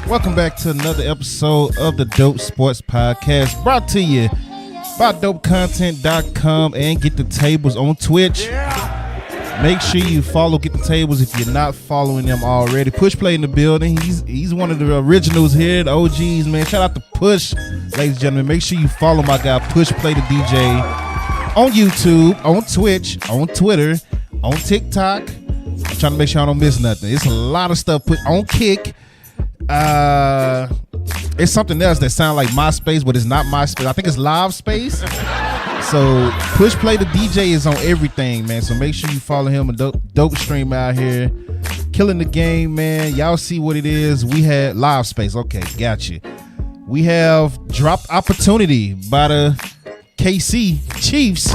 Welcome back to another episode of the Dope Sports Podcast, brought to you by dopecontent.com and Get the Tables on Twitch. Make sure you follow Get the Tables if you're not following them already. Push Play in the building. He's one of the originals here, the OGs, man. Shout out to Push, ladies and gentlemen. Make sure you follow my guy Push Play the DJ on YouTube, on Twitch, on Twitter, on TikTok. I'm trying to make sure I don't miss nothing. It's a lot of stuff put on Kick. It's something else that sounds like MySpace, but it's not MySpace. I think it's Live Space. So Push Play the DJ is on everything, man. So make sure you follow him. A dope stream out here, killing the game, man. Y'all see what it is. We had Live Space. Okay, gotcha. We have Dropped Opportunity by the KC Chiefs.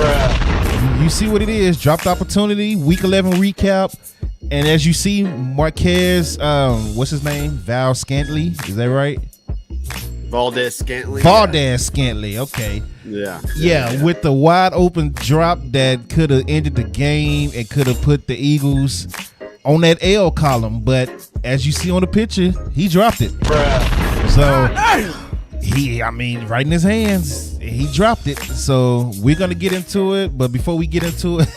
You see what it is. Dropped Opportunity, Week 11 recap. And as you see, Marquez, what's his name? Val Scantley. Is that right? Valdez Scantley. Okay. Yeah. With the wide open drop that could have ended the game and could have put the Eagles on that L column. But as you see on the picture, he dropped it. So right in his hands, he dropped it. So we're going to get into it. But before we get into it,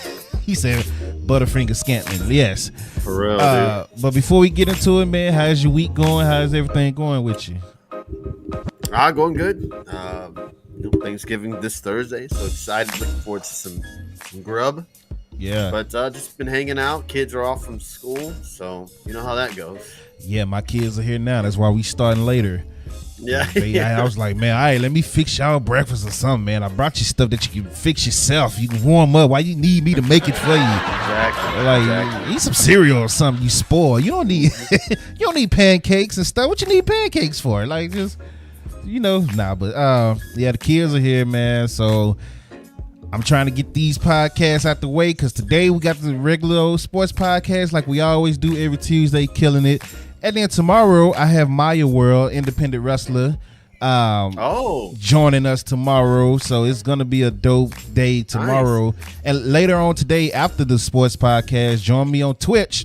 he said Butterfinger Scantley. Yes. For real, dude. But before we get into it, man, how's your week going? How's everything going with you? Going good. Thanksgiving this Thursday, so excited. Looking forward to some grub. Yeah. But just been hanging out. Kids are off from school, so you know how that goes. Yeah, my kids are here now. That's why we starting later. Yeah. I was like, man, all right, let me fix y'all breakfast or something, man. I brought you stuff that you can fix yourself. You can warm up. Why you need me to make it for you? Exactly. Eat some cereal or something. You spoil. You don't need pancakes and stuff. What you need pancakes for? Like, just, the kids are here, man. So I'm trying to get these podcasts out the way because today we got the regular old sports podcast like we always do every Tuesday, killing it. And then tomorrow, I have Maya World, independent wrestler, joining us tomorrow. So it's going to be a dope day tomorrow. Nice. And later on today, after the sports podcast, join me on Twitch.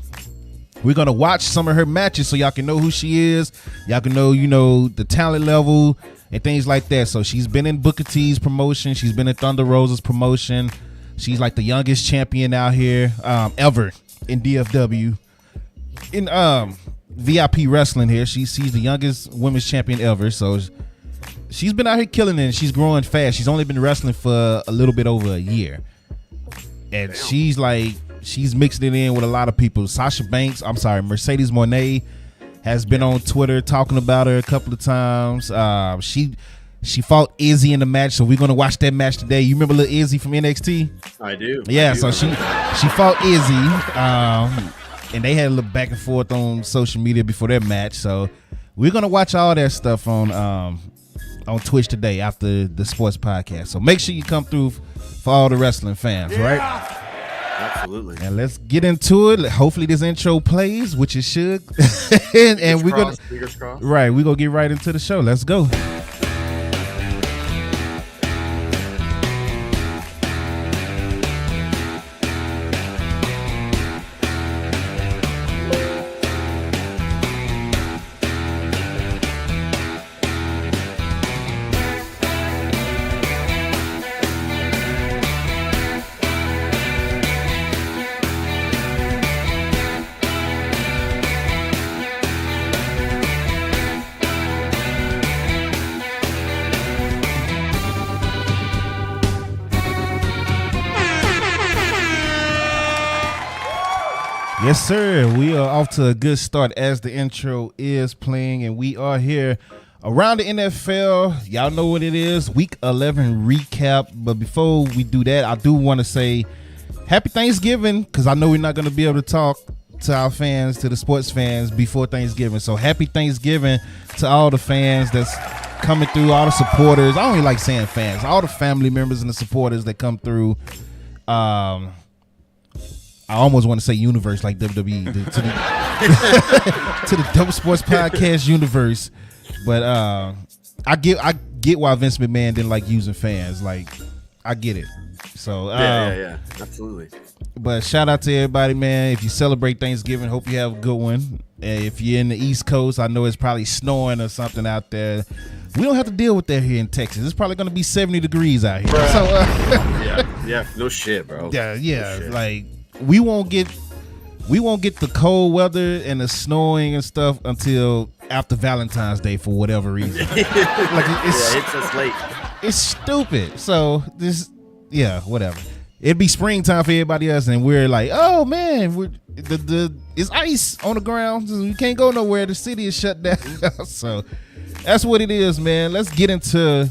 We're going to watch some of her matches so y'all can know who she is. Y'all can know, the talent level and things like that. So she's been in Booker T's promotion. She's been in Thunder Rosa's promotion. She's like the youngest champion out here ever in DFW. In VIP wrestling here. She's the youngest women's champion ever. So she's been out here killing it and she's growing fast. She's only been wrestling for a little bit over a year. And damn. She's mixed it in with a lot of people. Mercedes Monet has been on Twitter talking about her a couple of times. She fought Izzy in the match, so we're gonna watch that match today. You remember little Izzy from NXT? I do. Yeah, so she fought Izzy. And they had a little back and forth on social media before their match. So we're gonna watch all that stuff on Twitch today after the sports podcast. So make sure you come through for all the wrestling fans, right? Absolutely. And let's get into it. Hopefully this intro plays, which it should. and we're gonna fingers crossed. Right, we're gonna get right into the show. Let's go. Yes, sir. We are off to a good start as the intro is playing, and we are here around the NFL. Y'all know what it is, Week 11 recap. But before we do that, I do want to say Happy Thanksgiving, because I know we're not going to be able to talk to our fans, to the sports fans, before Thanksgiving. So Happy Thanksgiving to all the fans that's coming through, all the supporters. I don't even like saying fans, all the family members and the supporters that come through. I almost want to say universe like WWE to the Double Sports Podcast universe, but I get why Vince McMahon didn't like using fans. Like, I get it. So yeah, absolutely. But shout out to everybody, man. If you celebrate Thanksgiving, hope you have a good one. If you're in the East Coast, I know it's probably snowing or something out there. We don't have to deal with that here in Texas. It's probably going to be 70 degrees out here. Bruh. So yeah, no shit, bro. Yeah, no shit. like. We won't get the cold weather and the snowing and stuff until after Valentine's Day for whatever reason. It's us late. It's stupid. So whatever. It'd be springtime for everybody else, and we're like, oh man, it's ice on the ground. We can't go nowhere. The city is shut down. So that's what it is, man. Let's get into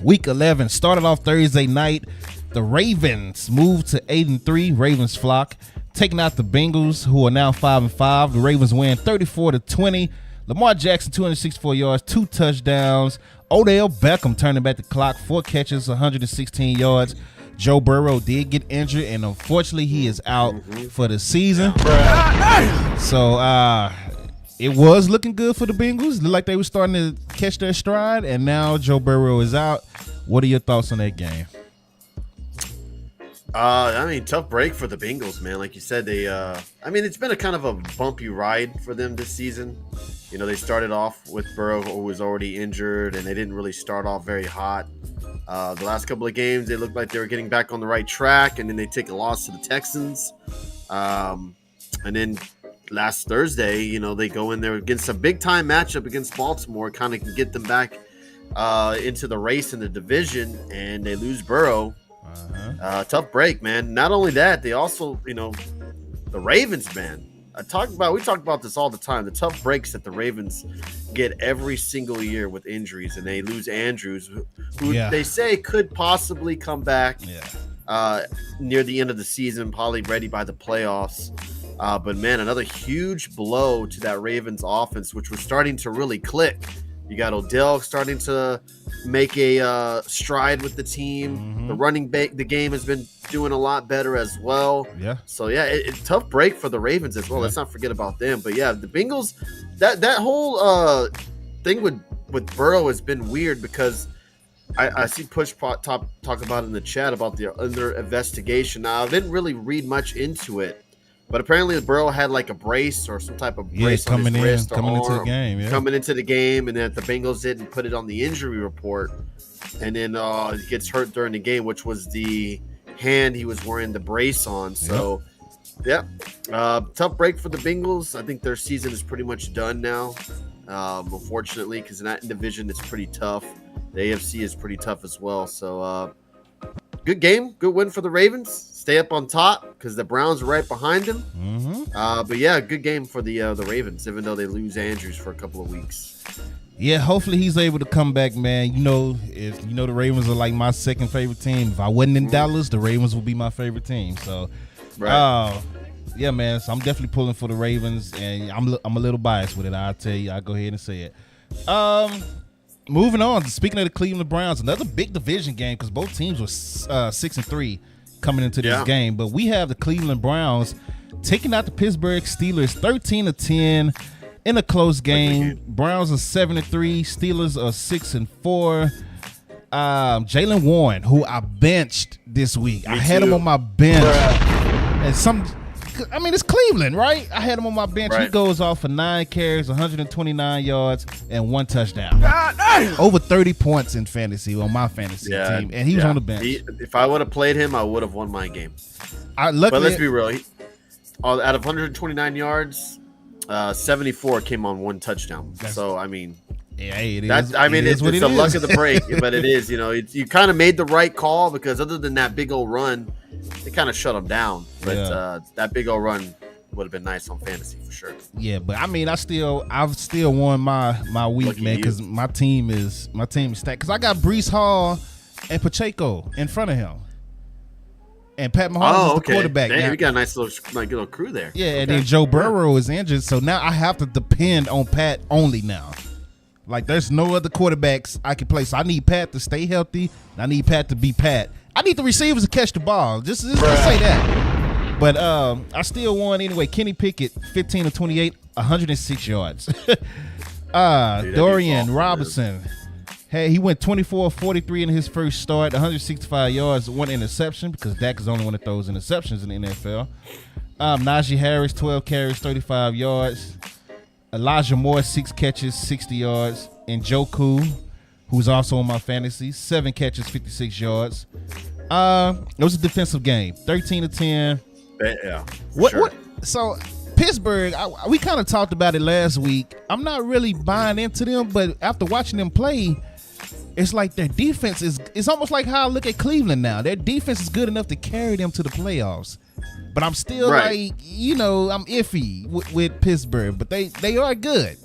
Week 11. Started off Thursday night. The Ravens moved to 8-3. Ravens flock, taking out the Bengals, who are now 5-5. The Ravens win 34-20. Lamar Jackson, 264 yards, 2 touchdowns. Odell Beckham turning back the clock, 4 catches, 116 yards. Joe Burrow did get injured, and unfortunately, he is out for the season. So it was looking good for the Bengals. Looked like they were starting to catch their stride, and now Joe Burrow is out. What are your thoughts on that game? Tough break for the Bengals, man. Like you said, it's been a kind of a bumpy ride for them this season. You know, they started off with Burrow, who was already injured, and they didn't really start off very hot. The last couple of games, they looked like they were getting back on the right track, and then they take a loss to the Texans. And then last Thursday, you know, they go in there against a big-time matchup against Baltimore, kind of can get them back into the race in the division, and they lose Burrow. Tough break, man. Not only that, they also, you know, the Ravens, man. We talk about this all the time. The tough breaks that the Ravens get every single year with injuries, and they lose Andrews, who they say could possibly come back near the end of the season, probably ready by the playoffs. But man, another huge blow to that Ravens offense, which was starting to really click. You got Odell starting to make a stride with the team. The running back, the game has been doing a lot better as well. Yeah. So it's tough break for the Ravens as well. Let's not forget about them. But yeah, the Bengals, that whole thing with Burrow has been weird, because I see Push talk about in the chat about the under investigation. Now, I didn't really read much into it, but apparently Burrow had like a brace or some type of brace on his wrist coming into the game. Yeah. Coming into the game, and then the Bengals didn't put it on the injury report, and then he gets hurt during the game, which was the hand he was wearing the brace on. So, tough break for the Bengals. I think their season is pretty much done now, unfortunately, because in that division it's pretty tough. The AFC is pretty tough as well. So, good game, good win for the Ravens. Stay up on top because the Browns are right behind them. But yeah, good game for the Ravens, even though they lose Andrews for a couple of weeks. Yeah, hopefully he's able to come back, man. You know, the Ravens are like my second favorite team. If I wasn't in Dallas, the Ravens would be my favorite team. So, Yeah, man. So I'm definitely pulling for the Ravens, and I'm a little biased with it. I'll tell you. I'll go ahead and say it. Moving on. Speaking of the Cleveland Browns, another big division game because both teams were 6-3 coming into this game. But we have the Cleveland Browns taking out the Pittsburgh Steelers 13-10 in a close game. Browns are 7-3. Steelers are 6-4. Jaylen Warren, who I benched this week. I had him on my bench. And it's Cleveland, right? I had him on my bench. Right. He goes off for 9 carries, 129 yards, and 1 touchdown. Over 30 points in fantasy on my fantasy team, and he was on the bench. If I would have played him, I would have won my game. But let's be real. Out of 129 yards, 74 came on 1 touchdown. So, I mean... Yeah, it is. It's the luck of the break, but it is. You kind of made the right call because other than that big old run, it kind of shut them down. But that big old run would have been nice on fantasy for sure. Yeah, but I've still won my week, lucky man, because my team is stacked. Because I got Breece Hall and Pacheco in front of him, and Pat Mahomes is the quarterback. Damn, we got a nice little crew there. Yeah, and then Joe Burrow is injured, so now I have to depend on Pat only now. Like, there's no other quarterbacks I can play. So I need Pat to stay healthy. I need Pat to be Pat. I need the receivers to catch the ball. Just say that. But I still won anyway. Kenny Pickett, 15-28, 106 yards. Dorian Robinson. Hey, he went 24-43 in his first start, 165 yards, 1 interception because Dak is the only one that throws interceptions in the NFL. Najee Harris, 12 carries, 35 yards. Elijah Moore, 6 catches, 60 yards. And Njoku, who's also on my fantasy, 7 catches, 56 yards. It was a defensive game, 13-10. Yeah. What? So Pittsburgh, we kind of talked about it last week. I'm not really buying into them, but after watching them play, it's like their defense it's almost like how I look at Cleveland now. Their defense is good enough to carry them to the playoffs. But I'm still I'm iffy with Pittsburgh, but they are good.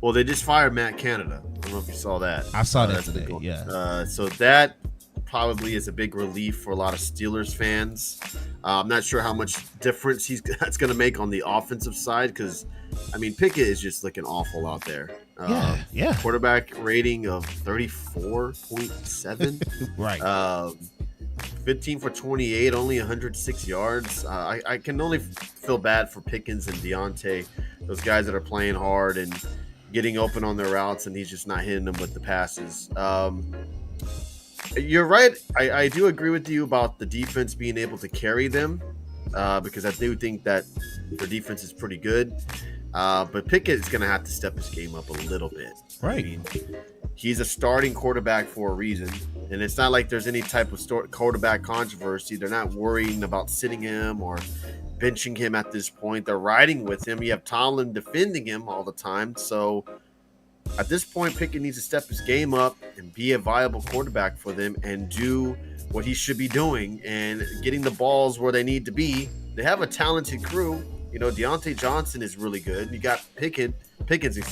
Well, they just fired Matt Canada. I don't know if you saw that. I saw that today, yeah. So that probably is a big relief for a lot of Steelers fans. I'm not sure how much difference that's going to make on the offensive side because, Pickett is just looking awful out there. Quarterback rating of 34.7. Right. 15 for 28, only 106 yards. I can only feel bad for Pickens and Deontay, those guys that are playing hard and getting open on their routes, and he's just not hitting them with the passes. You're right. I do agree with you about the defense being able to carry them because I do think that their defense is pretty good. But Pickett is going to have to step his game up a little bit. Right. He's a starting quarterback for a reason, and it's not like there's any type of quarterback controversy. They're not worrying about sitting him or benching him at this point. They're riding with him. You have Tomlin defending him all the time. So at this point, Pickett needs to step his game up and be a viable quarterback for them and do what he should be doing and getting the balls where they need to be. They have a talented crew. Deontay Johnson is really good. You got Pickens,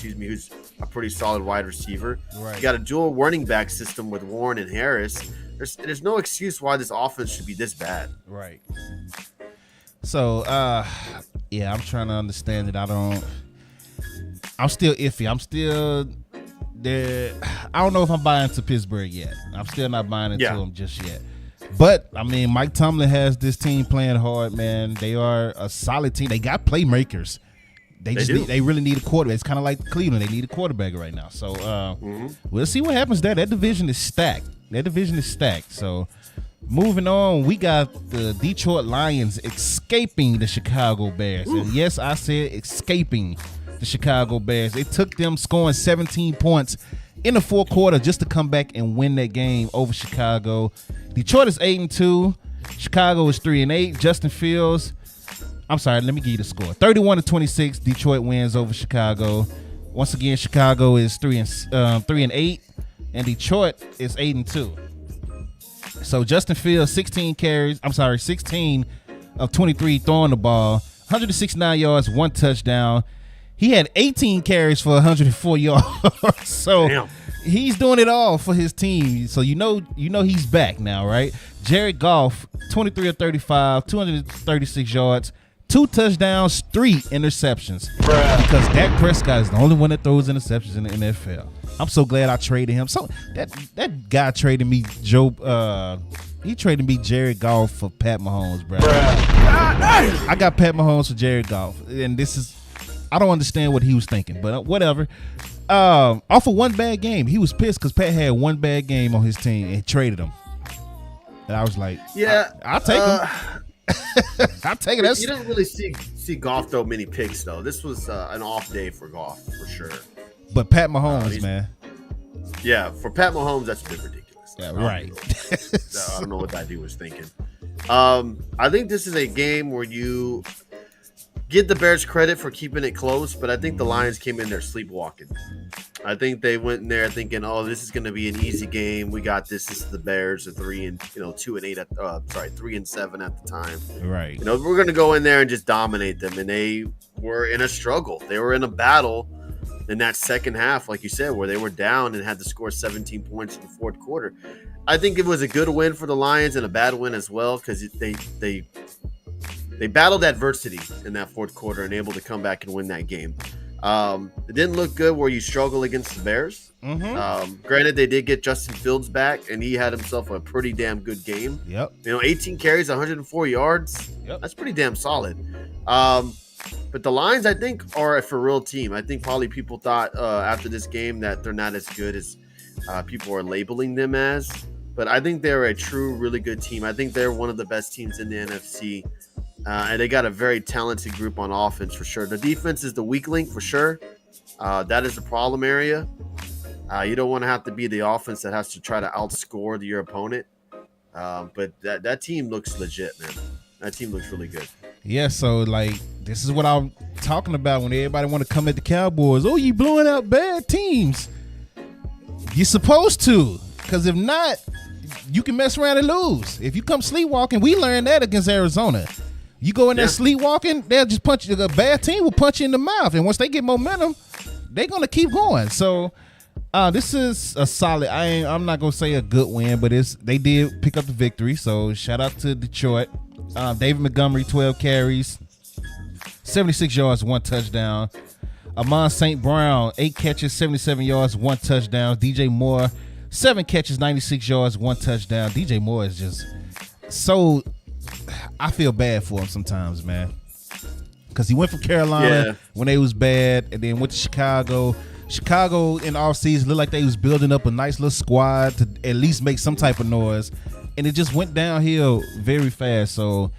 who's a pretty solid wide receiver. Right. You got a dual running back system with Warren and Harris. There's no excuse why this offense should be this bad. Right. So, I'm trying to understand it. I'm still iffy. I'm still there. I don't know if I'm buying into Pittsburgh yet. I'm still not buying into them just yet. But, Mike Tomlin has this team playing hard, man. They are a solid team. They got playmakers. They really need a quarterback. It's kind of like Cleveland. They need a quarterback right now. So, we'll see what happens there. That division is stacked. So, moving on, we got the Detroit Lions escaping the Chicago Bears. And yes, I said escaping the Chicago Bears. It took them scoring 17 points in the fourth quarter just to come back and win that game over Chicago. Detroit is 8-2. Chicago is 3-8. Justin Fields, I'm sorry, let me give you the score. 31-26. Detroit wins over Chicago. Once again, Chicago is 3-8, and Detroit is 8-2. So Justin Fields, 16 of 23 throwing the ball, 169 yards, 1 touchdown. He had 18 carries for 104 yards. So, damn. he's doing it all for his team. So you know he's back now, right? Jared Goff, 23 of 35, 236 yards, 2 touchdowns, 3 interceptions. Bruh. Because Dak Prescott is the only one that throws interceptions in the NFL. I'm so glad I traded him. So that guy traded me he traded me Jared Goff for Pat Mahomes, bro. I got Pat Mahomes for Jared Goff, and I don't understand what he was thinking, but whatever. Off of one bad game, he was pissed because Pat had one bad game on his team and traded him. And I was like, yeah, I'll take him. I'll take it. You didn't really see Goff throw many picks though. This was an off day for Goff for sure. But Pat Mahomes, man. Yeah, for Pat Mahomes, that's a bit ridiculous. Yeah, right. I don't know what that dude was thinking. I think this is a game where you give the Bears credit for keeping it close, but I think the Lions came in there sleepwalking. I think they went in there thinking, "Oh, this is going to be an easy game. We got this. This is the Bears, a 3-7 at the time. Right. We're going to go in there and just dominate them." And they were in a struggle. They were in a battle in that second half, like you said, where they were down and had to score 17 points in the fourth quarter. I think it was a good win for the Lions and a bad win as well because they battled adversity in that fourth quarter and able to come back and win that game. It didn't look good where you struggle against the Bears. Granted, they did get Justin Fields back, and he had himself a pretty damn good game. Yep. 18 carries, 104 yards. Yep. That's pretty damn solid. But the Lions, I think, are a for real team. I think probably people thought after this game that they're not as good as people are labeling them as. But I think they're a true, really good team. I think they're one of the best teams in the NFC. And they got a very talented group on offense for sure. The defense is the weak link for sure. That is the problem area. You don't want to have to be the offense that has to try to outscore your opponent. But that team looks legit, man. That team looks really good. Yeah, so this is what I'm talking about when everybody want to come at the Cowboys. Oh, you blowing out bad teams. You're supposed to, because if not, you can mess around and lose. If you come sleepwalking, we learned that against Arizona. You go in there sleepwalking, they'll just punch you. A bad team will punch you in the mouth, and once they get momentum, they're gonna keep going. So this is a solid. I'm not gonna say a good win, but they did pick up the victory. So shout out to Detroit. David Montgomery, 12 carries, 76 yards, 1 touchdown. Amon St. Brown, 8 catches, 77 yards, 1 touchdown. DJ Moore, 7 catches, 96 yards, 1 touchdown. DJ Moore is just so. I feel bad for him sometimes, man, because he went from Carolina when they was bad, and then went to Chicago. Chicago in off season looked like they was building up a nice little squad to at least make some type of noise, and it just went downhill very fast. So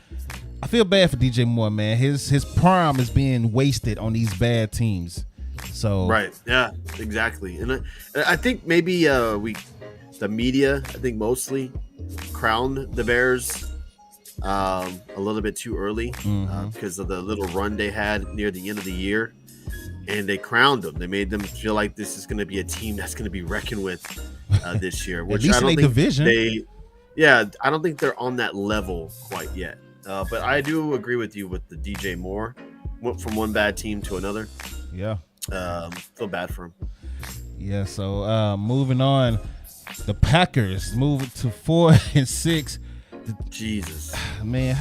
I feel bad for DJ Moore, man. His prime is being wasted on these bad teams. So right, yeah, exactly. And I think maybe the media, I think mostly crowned the Bears a little bit too early because of the little run they had near the end of the year, and they crowned them. They made them feel like this is going to be a team that's going to be reckoned with this year. Which at least I don't in think division. I don't think they're on that level quite yet. But I do agree with you with the DJ Moore. Went from one bad team to another. Yeah. Feel bad for him. Yeah. So moving on, the Packers moving to 4-6. Jesus, man,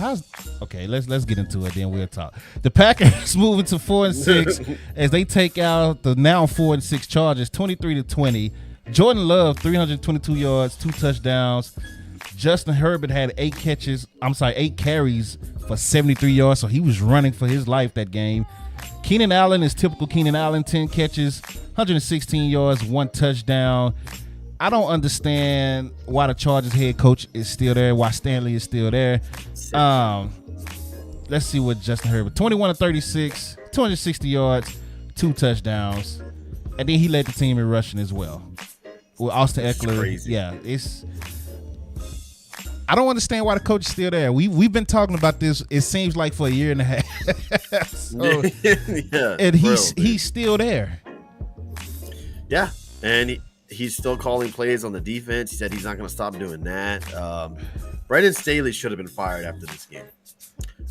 okay? Let's get into it, then we'll talk. The Packers moving to 4-6 as they take out the now 4-6 Chargers, 23-20. Jordan Love, 322 yards, 2 touchdowns. Justin Herbert had 8 carries for 73 yards, so he was running for his life that game. Keenan Allen is typical Keenan Allen, 10 catches, 116 yards, 1 touchdown. I don't understand why the Chargers head coach is still there, why Stanley is still there. Let's see what Justin Herbert, 21-36, 260 yards, 2 touchdowns. And then he led the team in rushing as well. With Austin Eckler. Crazy. Yeah, I don't understand why the coach is still there. We've been talking about this, it seems like, for a year and a half. So, and he's still there. Yeah, and he's still calling plays on the defense. He said he's not going to stop doing that. Brandon Staley should have been fired after this game.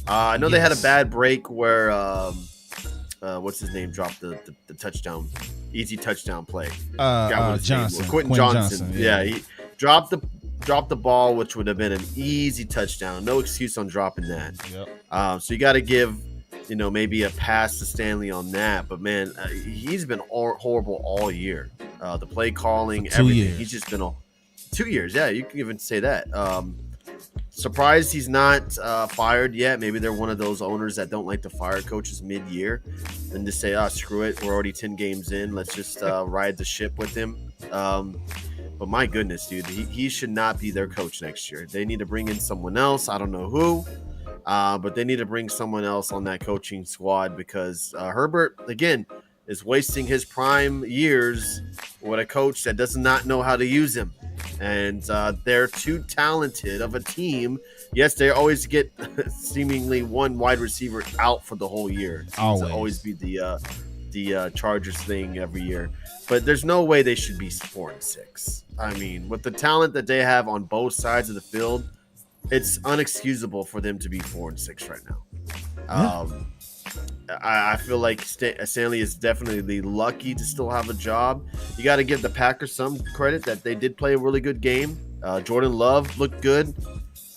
I know they had a bad break where what's his name dropped the touchdown easy touchdown play. What his name was. Johnson. Quentin Johnson. Yeah, he dropped the ball, which would have been an easy touchdown. No excuse on dropping that. Yep. So you got to give, maybe a pass to Stanley on that. But man, he's been horrible all year. The play calling, everything. Years. He's just been 2 years. Yeah, you can even say that. Surprised he's not fired yet. Maybe they're one of those owners that don't like to fire coaches mid-year and just say, screw it. We're already 10 games in. Let's just ride the ship with him. But my goodness, dude, he should not be their coach next year. They need to bring in someone else. I don't know who, but they need to bring someone else on that coaching squad because Herbert, again, is wasting his prime years with a coach that does not know how to use him. And they're too talented of a team. Yes, they always get seemingly one wide receiver out for the whole year. It seems to always be the Chargers thing every year. But there's no way they should be 4-6. I mean, with the talent that they have on both sides of the field, it's unexcusable for them to be 4-6 right now. Yeah. I feel like Stanley is definitely lucky to still have a job. You got to give the Packers some credit that they did play a really good game. Jordan Love looked good.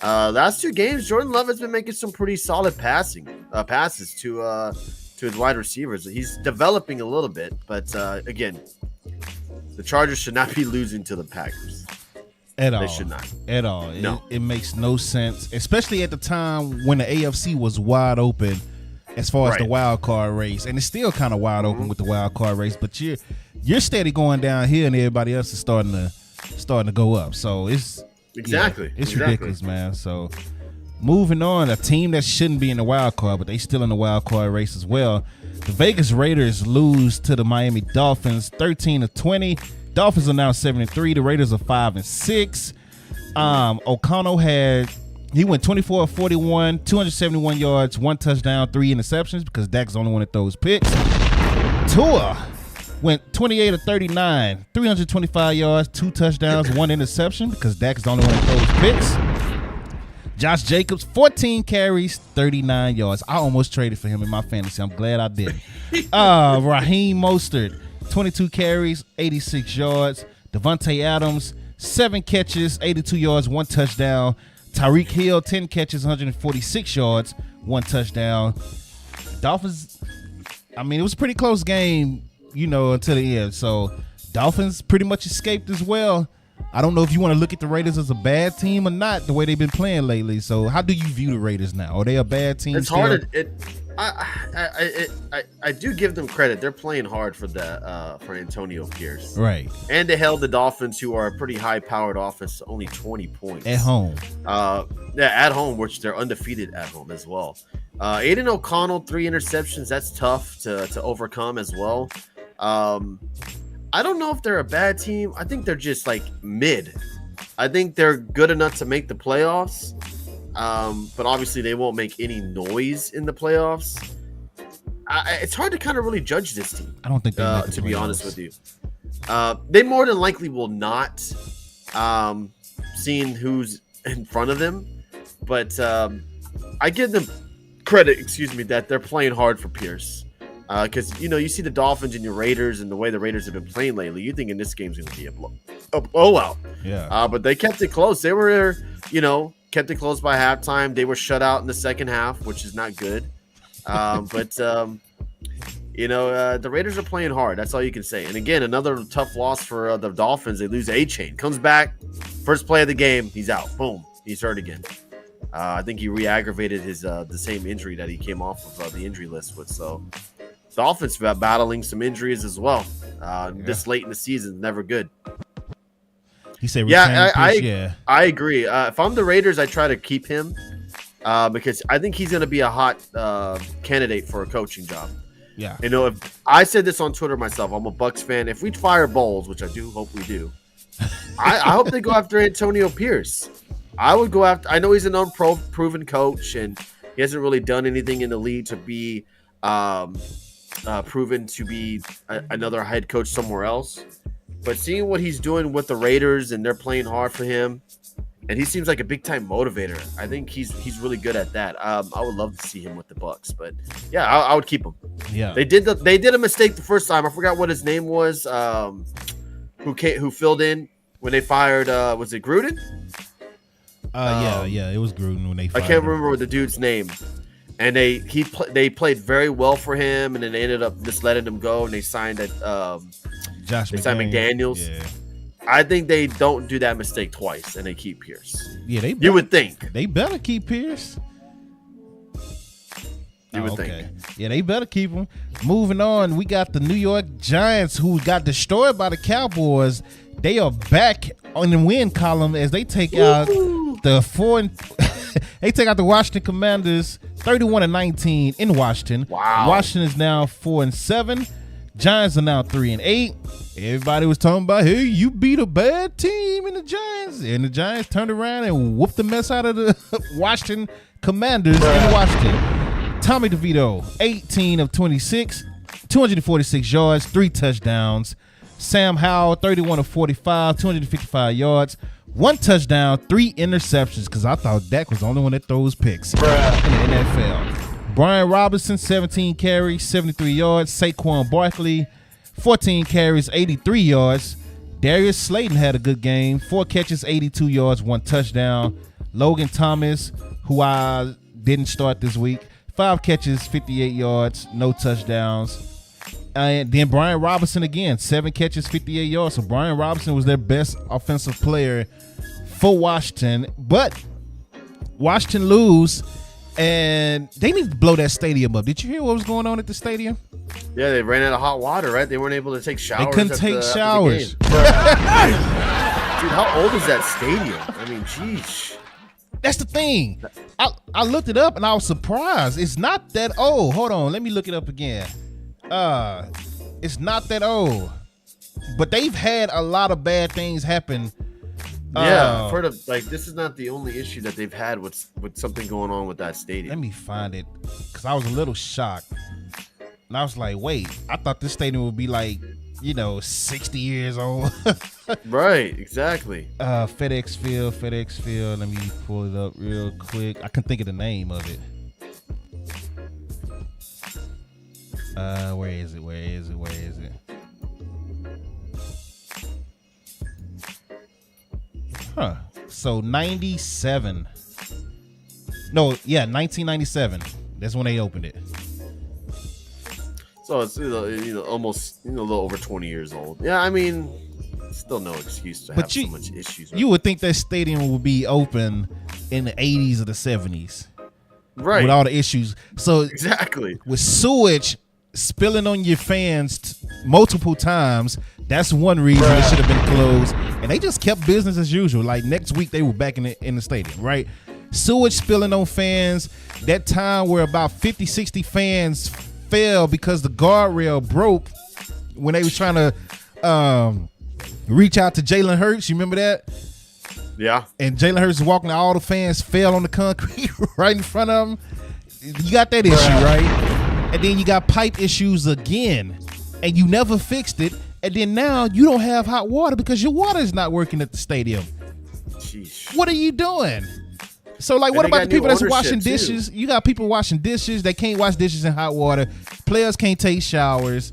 Last 2 games, Jordan Love has been making some pretty solid passes to his wide receivers. He's developing a little bit, but again, the Chargers should not be losing to the Packers. At all. They should not. At all. No. It makes no sense, especially at the time when the AFC was wide open as far as the wild card race, and it's still kind of wide open with the wild card race. But you're steady going down here, and everybody else is starting to go up. So it's ridiculous, man. So moving on, a team that shouldn't be in the wild card, but they still in the wild card race as well. The Vegas Raiders lose to the Miami Dolphins, 13-20. Dolphins are now 7-3. The Raiders are 5-6. O'Connell he went 24 of 41, 271 yards, 1 touchdown, 3 interceptions because Dak's the only one that throws picks. Tua went 28 of 39, 325 yards, 2 touchdowns, 1 interception because Dak's the only one that throws picks. Josh Jacobs, 14 carries, 39 yards. I almost traded for him in my fantasy. I'm glad I didn't. Raheem Mostert, 22 carries, 86 yards. Devontae Adams, 7 catches, 82 yards, 1 touchdown. Tyreek Hill, 10 catches, 146 yards, 1 touchdown. Dolphins, I mean, it was a pretty close game, until the end. So Dolphins pretty much escaped as well. I don't know if you want to look at the Raiders as a bad team or not, the way they've been playing lately. So how do you view the Raiders now? Are they a bad team? It's hard. I do give them credit. They're playing hard for Antonio Pierce. Right. And they held the Dolphins, who are a pretty high-powered offense, only 20 points. At home. At home, which they're undefeated at home as well. Aiden O'Connell, 3 interceptions. That's tough to overcome as well. I don't know if they're a bad team. I think they're just like mid. I think they're good enough to make the playoffs. But obviously they won't make any noise in the playoffs. It's hard to kind of really judge this team. I don't think they make the to be honest playoffs. with you. They more than likely will not, seeing who's in front of them. But I give them credit, that they're playing hard for Pierce. Because, you see the Dolphins and your Raiders and the way the Raiders have been playing lately, you thinking this game's going to be a blowout. Yeah. But they kept it close. They were, kept it close by halftime. They were shut out in the second half, which is not good. The Raiders are playing hard. That's all you can say. And again, another tough loss for the Dolphins. They lose A-Chain. Comes back, first play of the game, he's out. Boom. He's hurt again. I think he re-aggravated his the same injury that he came off of the injury list with. So Dolphins battling some injuries as well. This late in the season, never good. He said, I agree. If I'm the Raiders, I try to keep him because I think he's going to be a hot candidate for a coaching job. Yeah. If I said this on Twitter myself, I'm a Bucs fan. If we fire Bowles, which I do hope we do, I hope they go after Antonio Pierce. I would go after. I know he's an unproven coach, and he hasn't really done anything in the league to be proven to be another head coach somewhere else. But seeing what he's doing with the Raiders and they're playing hard for him, and he seems like a big time motivator. I think he's really good at that. I would love to see him with the Bucks, but yeah, I would keep him. Yeah, they did a mistake the first time. I forgot what his name was. Who filled in when they fired? Was it Gruden? Yeah, it was Gruden when they fired I can't him. remember the dude's name. And they played very well for him, and then they ended up just letting him go, and they signed McDaniels. Yeah. I think they don't do that mistake twice, and they keep Pierce. Yeah, you would think they better keep Pierce. You would think. Yeah, they better keep him. Moving on, we got the New York Giants, who got destroyed by the Cowboys. They are back on the win column as they take out the Washington Commanders 31-19 in Washington. Wow. Washington is now 4-7. Giants are now 3-8. Everybody was talking about, hey, you beat a bad team in the Giants. And the Giants turned around and whooped the mess out of the Washington Commanders in Washington. Tommy DeVito, 18 of 26, 246 yards, 3 touchdowns. Sam Howell, 31 of 45, 255 yards, 1 touchdown, 3 interceptions, because I thought Dak was the only one that throws picks in the NFL. Brian Robinson, 17 carries, 73 yards. Saquon Barkley, 14 carries, 83 yards. Darius Slayton had a good game, 4 catches, 82 yards, 1 touchdown. Logan Thomas, who I didn't start this week, 5 catches, 58 yards, no touchdowns. And then Brian Robinson again, 7 catches, 58 yards. So Brian Robinson was their best offensive player for Washington. But Washington lose, and they need to blow that stadium up. Did you hear what was going on at the stadium? Yeah, they ran out of hot water, right? They weren't able to take showers. They couldn't take showers. Dude, how old is that stadium? I mean, geez. That's the thing. I looked it up and I was surprised. It's not that old. Hold on, let me look it up again. It's not that old, but they've had a lot of bad things happen. Yeah, I've heard of, like, this is not the only issue that they've had with something going on with that stadium. Let me find it, because I was a little shocked. And I was like, wait, I thought this stadium would be like, 60 years old. Right, exactly. FedEx Field. Let me pull it up real quick. I can think of the name of it. Where is it? Huh. So 97. No, yeah, 1997. That's when they opened it. So it's almost a little over 20 years old. Yeah, I mean, still no excuse to have so much issues. You would think that stadium would be open in the 80s or the 70s, right? With all the issues. So exactly, with sewage spilling on your fans multiple times, that's one reason it should have been closed. And they just kept business as usual. Like next week they were back in the stadium, right? Sewage spilling on fans. That time where about 50-60 fans fell because the guardrail broke when they was trying to reach out to Jalen Hurts. You remember that? Yeah. And Jalen Hurts was walking, all the fans fell on the concrete right in front of him. You got that issue, right? And then you got pipe issues again, and you never fixed it. And then now you don't have hot water because your water is not working at the stadium. Jeez. What are you doing? So, like, what about the people that's washing dishes? You got people washing dishes. They can't wash dishes in hot water. Players can't take showers.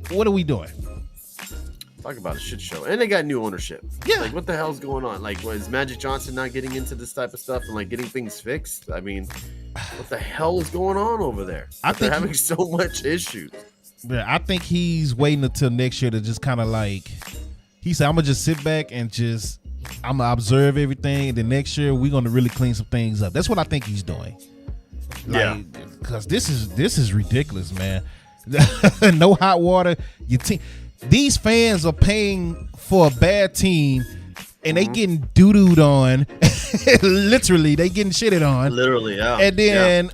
What are we doing? Talk about a shit show. And they got new ownership. Yeah. Like, what the hell's going on? Like, is Magic Johnson not getting into this type of stuff and, like, getting things fixed? I mean, what the hell is going on over there? They're having so much issues. Yeah, I think he's waiting until next year to just kind of like, he said, I'm going to just sit back and I'm going to observe everything. And then next year, we're going to really clean some things up. That's what I think he's doing. Yeah. Because this is ridiculous, man. No hot water. These fans are paying for a bad team, and they getting doo-dooed on. Literally, they getting shitted on. Literally, yeah. And then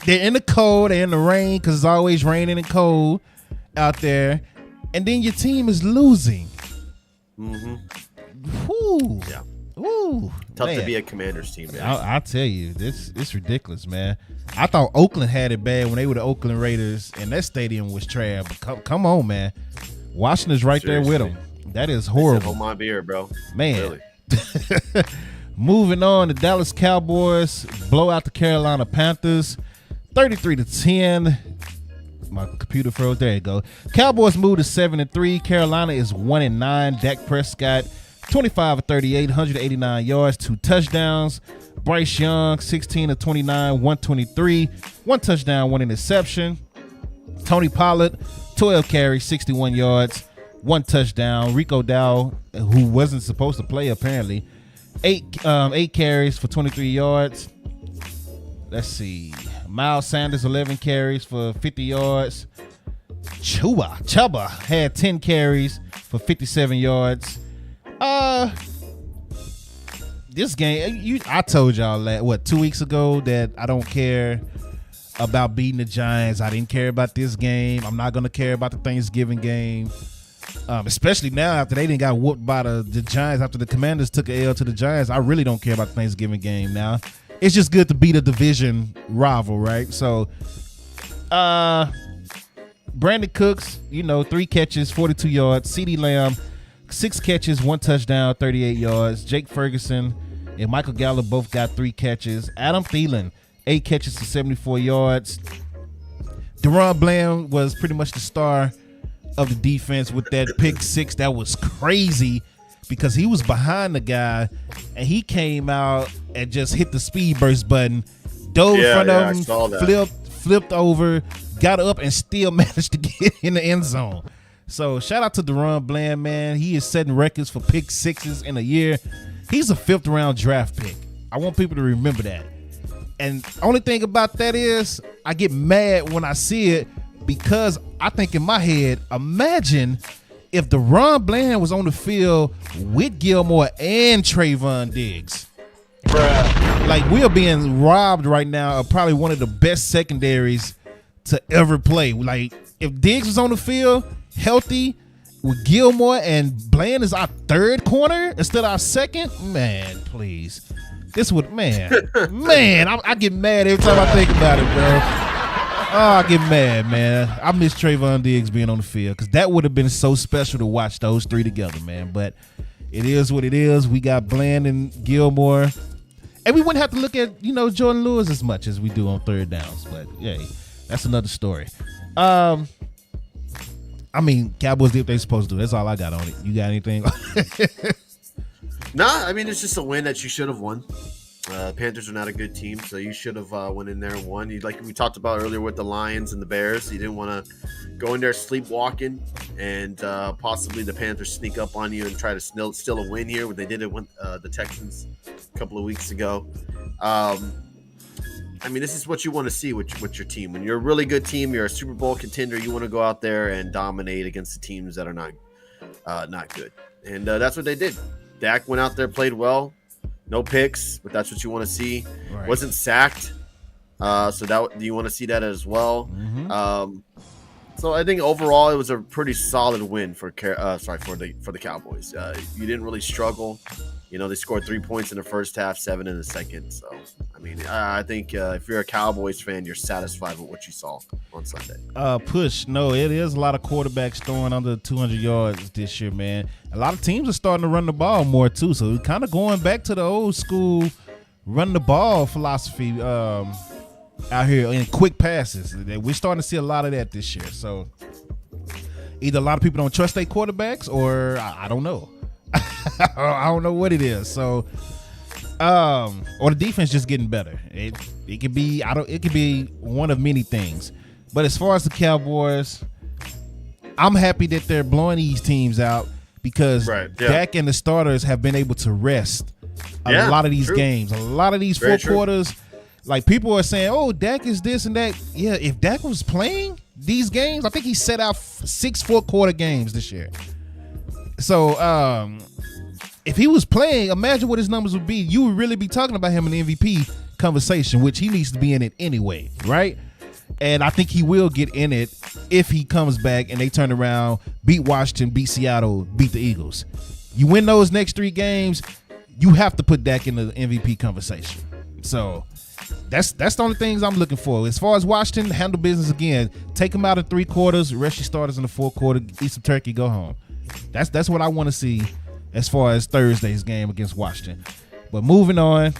they're in the cold, they're in the rain, because it's always raining and cold out there. And then your team is losing. Whew. Yeah. Ooh, tough man. to be a Commanders team, man. I'll tell you, it's ridiculous, man. I thought Oakland had it bad when they were the Oakland Raiders, and that stadium was trash. But come on, man. Washington's right there with them. That is horrible. Hold my beer, bro. Man. Really. Moving on, the Dallas Cowboys blow out the Carolina Panthers 33-10. My computer froze. There you go. Cowboys move to 7-3. Carolina is 1-9. Dak Prescott 25-38, 189 yards, 2 touchdowns. Bryce Young 16-29, 123, 1 touchdown, 1 interception. Tony Pollard 12 carries, 61 yards, 1 touchdown. Rico Dow, who wasn't supposed to play apparently, 8 carries for 23 yards. Let's see. Miles Sanders 11 carries for 50 yards. Chuba had 10 carries for 57 yards. This game, I told y'all that 2 weeks ago that I don't care about beating the Giants. I didn't care about this game. I'm not gonna care about the Thanksgiving game, especially now after they didn't got whooped by the Giants after the Commanders took an L to the Giants. I really don't care about the Thanksgiving game now. It's just good to beat a division rival, right? So, Brandon Cooks, 3 catches, 42 yards. CeeDee Lamb, 6 catches, 1 touchdown, 38 yards. Jake Ferguson and Michael Gallup both got 3 catches. Adam Thielen, 8 catches for 74 yards. Deron Bland was pretty much the star of the defense with that pick 6. That was crazy because he was behind the guy and he came out and just hit the speed burst button, dove in front of him, flipped over, got up and still managed to get in the end zone. So shout out to Deron Bland, man. He is setting records for pick 6s in a year. He's a 5th round draft pick. I want people to remember that. And only thing about that is I get mad when I see it because I think in my head, imagine if Deron Bland was on the field with Gilmore and Trayvon Diggs. Bruh. Like, we are being robbed right now of probably one of the best secondaries to ever play. Like, if Diggs was on the field healthy with Gilmore and Bland is our 3rd corner instead of our 2nd, man, please. This would, man, I get mad every time I think about it, bro. Oh, I get mad, man. I miss Trayvon Diggs being on the field because that would have been so special to watch those 3 together, man. But it is what it is. We got Bland and Gilmore. And we wouldn't have to look at, Jordan Lewis as much as we do on 3rd downs. But, yeah, that's another story. Cowboys did what they're supposed to do. That's all I got on it. You got anything? Nah, it's just a win that you should have won. Panthers are not a good team, so you should have went in there and won. Like we talked about earlier with the Lions and the Bears, you didn't want to go in there sleepwalking and possibly the Panthers sneak up on you and try to steal a win here when they did it with the Texans a couple of weeks ago. This is what you want to see with your team. When you're a really good team, you're a Super Bowl contender, you want to go out there and dominate against the teams that are not good. And that's what they did. Dak went out there, played well. No picks, but that's what you want to see. Right. Wasn't sacked, so that you want to see that as well. Mm-hmm. So I think overall it was a pretty solid win for the Cowboys. You didn't really struggle. They scored 3 points in the first half, 7 in the second. So I think if you're a Cowboys fan, you're satisfied with what you saw on Sunday. It is a lot of quarterbacks throwing under 200 yards this year, man. A lot of teams are starting to run the ball more too. So kind of going back to the old school run the ball philosophy out here in quick passes. We're starting to see a lot of that this year. So either a lot of people don't trust their quarterbacks, or I don't know. I don't know what it is. So, or the defense just getting better. It could be it could be one of many things. But as far as the Cowboys, I'm happy that they're blowing these teams out because Dak and the starters have been able to rest a lot of these games. A lot of these fourth quarters, like people are saying, "Oh, Dak is this and that." Yeah, if Dak was playing these games, I think he set out 6 4-quarter games this year. So, if he was playing, imagine what his numbers would be. You would really be talking about him in the MVP conversation, which he needs to be in it anyway, right? And I think he will get in it if he comes back and they turn around, beat Washington, beat Seattle, beat the Eagles. You win those next 3 games, you have to put Dak in the MVP conversation. So that's the only things I'm looking for. As far as Washington, handle business again. Take them out in 3 quarters, rest your starters in the 4th quarter, eat some turkey, go home. That's what I want to see as far as Thursday's game against Washington. But moving on,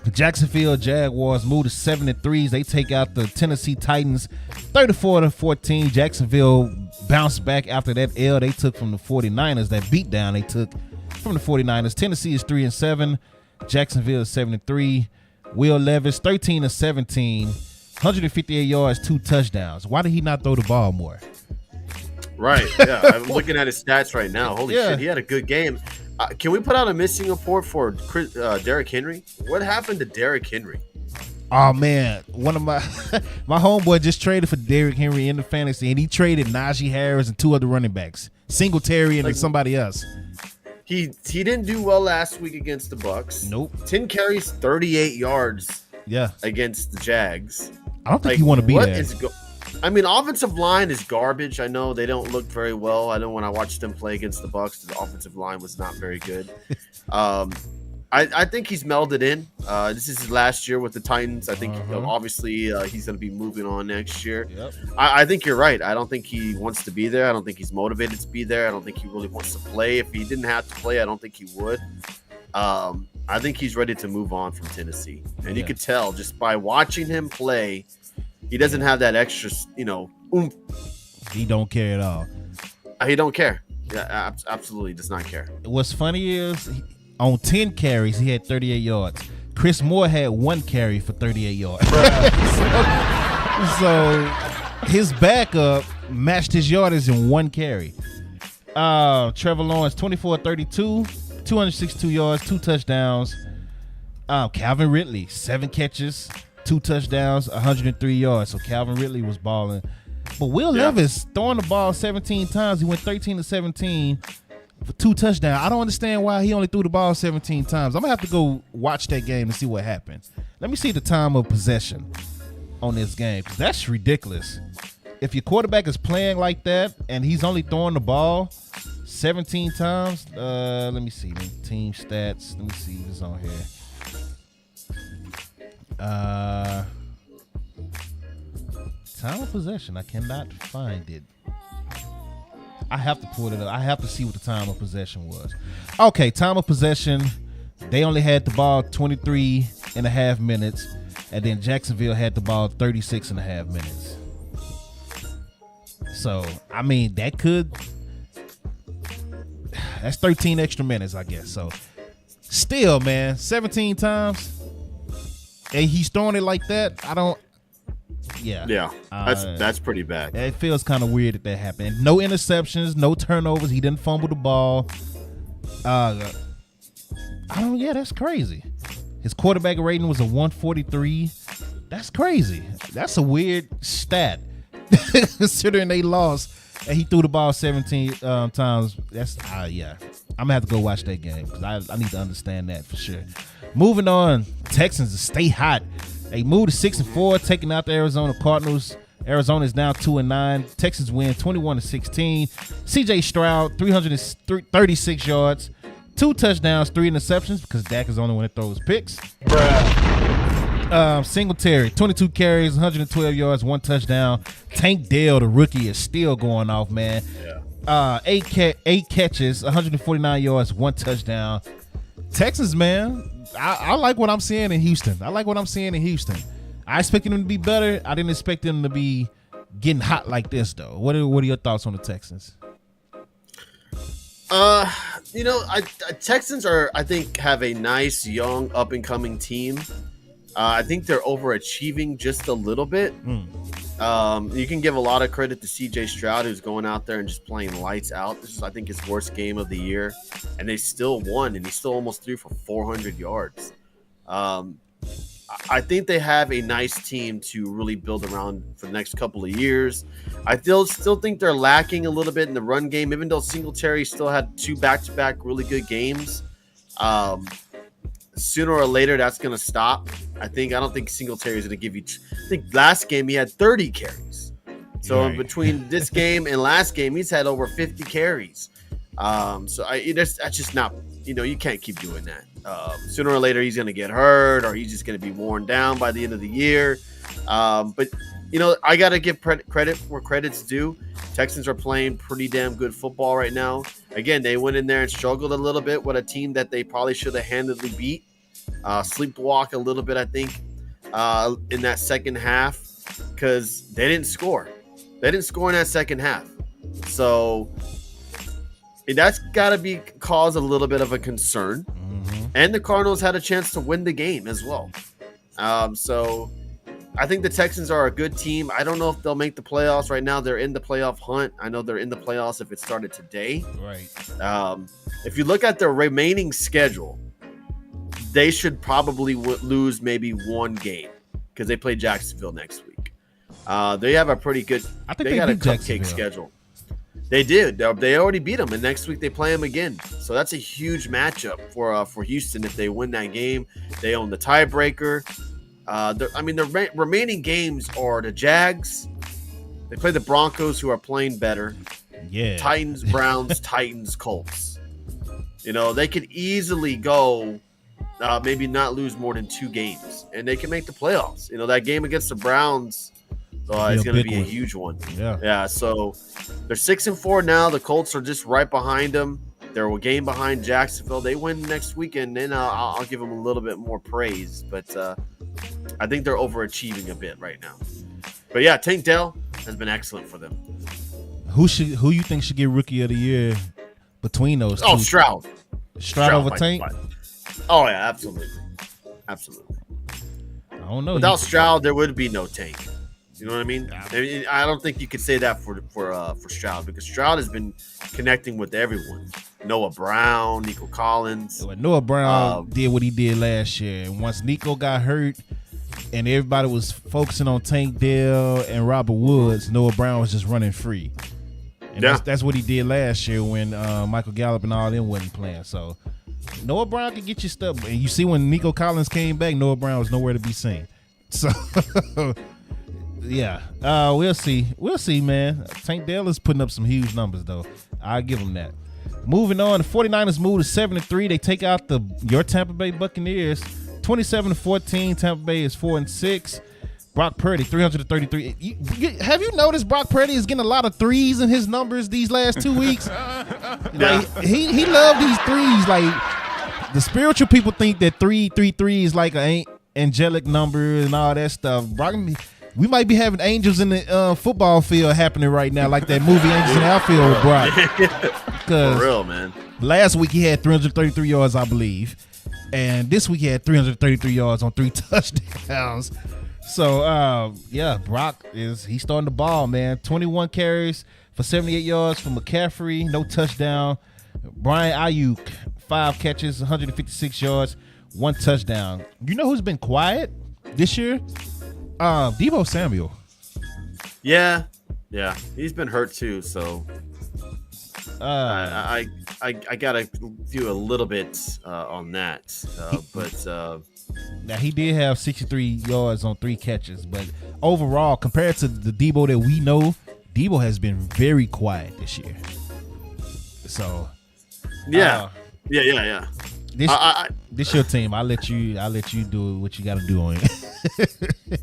the Jacksonville Jaguars move to 7-3. They take out the Tennessee Titans 34-14. Jacksonville bounced back after that L they took from the 49ers, that beatdown they took from the 49ers. Tennessee is 3-7. Jacksonville is 7-3. Will Levis 13-17, 158 yards, 2 touchdowns. Why did he not throw the ball more? Right. Yeah. I'm looking at his stats right now. Holy shit, he had a good game. Can we put out a missing report for Derrick Henry? What happened to Derrick Henry? Oh man, one of my my homeboy just traded for Derrick Henry in the fantasy, and he traded Najee Harris and 2 other running backs, Singletary and somebody else. He didn't do well last week against the Bucks. Nope. 10 carries, 38 yards. Yeah. Against the Jags. I don't think you want to be there. Offensive line is garbage. I know they don't look very well. I know when I watched them play against the Bucks, the offensive line was not very good. I think he's melded in. This is his last year with the Titans. I think obviously he's going to be moving on next year. Yep. I think you're right. I don't think he wants to be there. I don't think he's motivated to be there. I don't think he really wants to play. If he didn't have to play, I don't think he would. I think he's ready to move on from Tennessee. And you could tell just by watching him play, he doesn't have that extra, oomph. He don't care at all. He don't care. Yeah, absolutely does not care. What's funny is on 10 carries, he had 38 yards. Chris Moore had 1 carry for 38 yards. so his backup matched his yardage in 1 carry. Trevor Lawrence, 24-32, 262 yards, 2 touchdowns. Calvin Ridley, 7 catches, 2 touchdowns, 103 yards. So Calvin Ridley was balling. But Will Levis throwing the ball 17 times. He went 13-17 for 2 touchdowns. I don't understand why he only threw the ball 17 times. I'm going to have to go watch that game and see what happened. Let me see the time of possession on this game, because that's ridiculous. If your quarterback is playing like that and he's only throwing the ball 17 times, let me see. Team stats. Let me see what's on here. Time of possession. I cannot find it. I have to pull it up. I have to see what the time of possession was. Okay, time of possession. They only had the ball 23 and a half minutes, and then Jacksonville had the ball 36 and a half minutes. So, I mean, that's 13 extra minutes, I guess. So, still, man, 17 times. And he's throwing it like that. Yeah, that's pretty bad. It feels kind of weird that happened. No interceptions, no turnovers. He didn't fumble the ball. That's crazy. His quarterback rating was a 143. That's crazy. That's a weird stat considering they lost and he threw the ball 17 times. That's I'm gonna have to go watch that game because I need to understand that for sure. Moving on, Texans stay hot. They moved to 6-4, taking out the Arizona Cardinals. Arizona is now 2-9. Texans win 21-16. CJ Stroud, 336 yards, 2 touchdowns, 3 interceptions because Dak is the only one that throws picks. Singletary, 22 carries, 112 yards, 1 touchdown. Tank Dell, the rookie, is still going off, man. 8 catches, 149 yards, 1 touchdown. Texans, man, I like what I'm seeing in Houston. I expected them to be better. I didn't expect them to be getting hot like this, though. What are your thoughts on the Texans? Texans I think, have a nice, young, up-and-coming team. I think they're overachieving just a little bit. You can give a lot of credit to CJ Stroud, who's going out there and just playing lights out. This is, I think, his worst game of the year, and they still won, and he still almost threw for 400 yards. I think they have a nice team to really build around for the next couple of years. I still think they're lacking a little bit in the run game, even though Singletary still had 2 back-to-back really good games. Sooner or later, that's going to stop. I don't think Singletary is going to give you. I think last game he had 30 carries. So right. Between this game and last game, he's had over 50 carries. That's just not. You can't keep doing that. Sooner or later, he's going to get hurt, or he's just going to be worn down by the end of the year. But I got to give credit where credit's due. Texans are playing pretty damn good football right now. Again, they went in there and struggled a little bit with a team that they probably should have handedly beat. Sleepwalk a little bit, I think, in that second half because they didn't score. They didn't score in that second half. So that's got to be cause a little bit of a concern. Mm-hmm. And the Cardinals had a chance to win the game as well. So I think the Texans are a good team. I don't know if they'll make the playoffs right now. They're in the playoff hunt. I know they're in the playoffs if it started today. Right. If you look at their remaining schedule, they should probably lose maybe one game because they play Jacksonville next week. They have a pretty good. I think they got a cupcake schedule. They did. They already beat them, and next week they play them again. So that's a huge matchup for Houston. If they win that game, they own the tiebreaker. The remaining games are the Jags. They play the Broncos, who are playing better. Yeah. Titans, Browns, Titans, Colts. They could easily go, maybe not lose more than 2 games, and they can make the playoffs. That game against the Browns is going to be a huge one. Yeah. So they're 6-4 now. The Colts are just right behind them. They're a game behind Jacksonville. They win next weekend, then I'll give them a little bit more praise. But I think they're overachieving a bit right now. But yeah, Tank Dell has been excellent for them. Who you think should get Rookie of the Year between those two? Stroud. Stroud over Tank? Oh yeah, absolutely. I don't know. Without Stroud, there would be no Tank. You know what I mean? I don't think you could say that for Stroud because Stroud has been connecting with everyone. Noah Brown, Nico Collins. Noah Brown did what he did last year. And once Nico got hurt and everybody was focusing on Tank Dell and Robert Woods, Noah Brown was just running free. And that's what he did last year when Michael Gallup and all them wasn't playing. So Noah Brown can get you stuff. And you see when Nico Collins came back, Noah Brown was nowhere to be seen. So... Yeah, we'll see. We'll see, man. Tank Dell is putting up some huge numbers, though. I'll give him that. Moving on, the 49ers move to 7-3. They take out your Tampa Bay Buccaneers, 27-14. Tampa Bay is 4-6. Brock Purdy, 333. Have you noticed Brock Purdy is getting a lot of threes in his numbers these last 2 weeks? He loved these threes. Like the spiritual people think that 3 is like an angelic number and all that stuff. Brock. We might be having angels in the football field happening right now, like that movie Angels in the Outfield with Brock. For real, man. Last week he had 333 yards, I believe. And this week he had 333 yards on 3 touchdowns. So, Brock he's starting the ball, man. 21 carries for 78 yards from McCaffrey, no touchdown. Brian Ayuk, 5 catches, 156 yards, 1 touchdown. You know who's been quiet this year? Deebo Samuel. Yeah, he's been hurt too. So I gotta do a little bit on that. But now he did have 63 yards on 3 catches, but overall, compared to the Deebo that we know, Deebo has been very quiet this year. So yeah. This your team. I'll let you do what you got to do on it.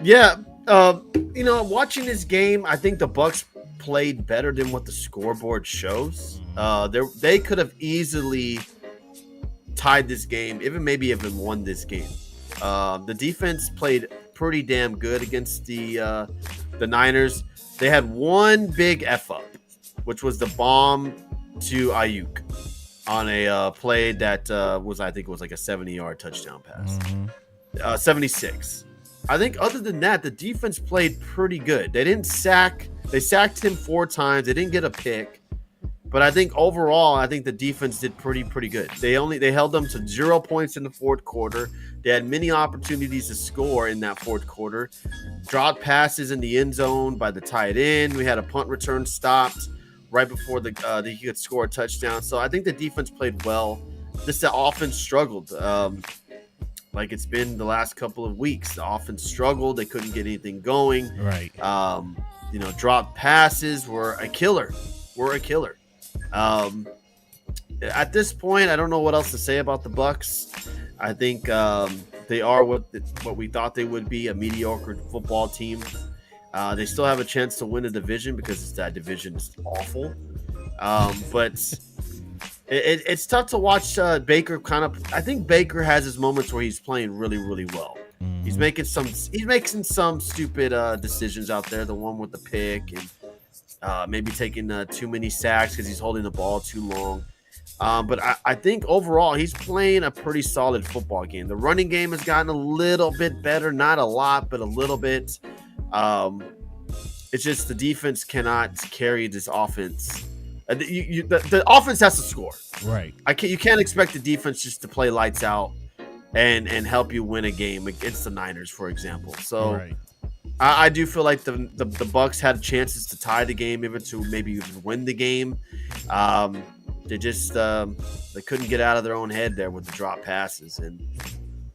Yeah, watching this game, I think the Bucs played better than what the scoreboard shows. They could have easily tied this game, maybe even won this game. The defense played pretty damn good against the Niners. They had one big F up, which was the bomb to Ayuk on a play that was like a 70-yard touchdown pass. 76. I think other than that, the defense played pretty good. They didn't sack. They sacked him 4 times. They didn't get a pick. But I think overall, the defense did pretty good. They held them to 0 points in the fourth quarter. They had many opportunities to score in that fourth quarter. Dropped passes in the end zone by the tight end. We had a punt return stopped right before he could score a touchdown. So I think the defense played well. Just the offense struggled. Like it's been the last couple of weeks. The offense struggled. They couldn't get anything going. Right. Drop passes were a killer. At this point, I don't know what else to say about the Bucs. I think they are what we thought they would be, a mediocre football team. They still have a chance to win a division because that division is awful. But it's tough to watch Baker kind of. I think Baker has his moments where he's playing really, really well. Mm-hmm. He's making some stupid decisions out there. The one with the pick and maybe taking too many sacks because he's holding the ball too long. But I think overall he's playing a pretty solid football game. The running game has gotten a little bit better, not a lot, but a little bit. It's just the defense cannot carry this offense. The offense has to score. Right. You can't expect the defense just to play lights out and help you win a game against the Niners, for example. So right. I do feel like the Bucks had chances to tie the game, even to maybe even win the game. They just they couldn't get out of their own head there with the drop passes. And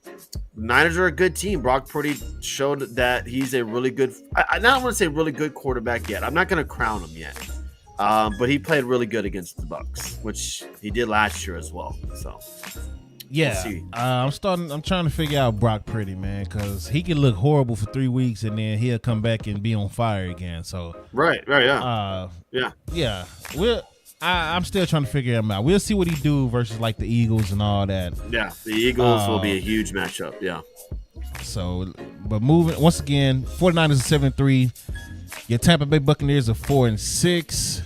the Niners are a good team. Brock Purdy showed that he's a really good – I don't want to say really good quarterback yet. I'm not going to crown him yet. But he played really good against the Bucks, which he did last year as well. So yeah, I'm trying to figure out Brock Purdy, man, because he can look horrible for 3 weeks and then he'll come back and be on fire again. So right, yeah. I'm still trying to figure him out. We'll see what he do versus like the Eagles and all that. Yeah, the Eagles will be a huge matchup. Yeah. So, but moving once again, 49ers are 7-3. Your Tampa Bay Buccaneers are 4-6.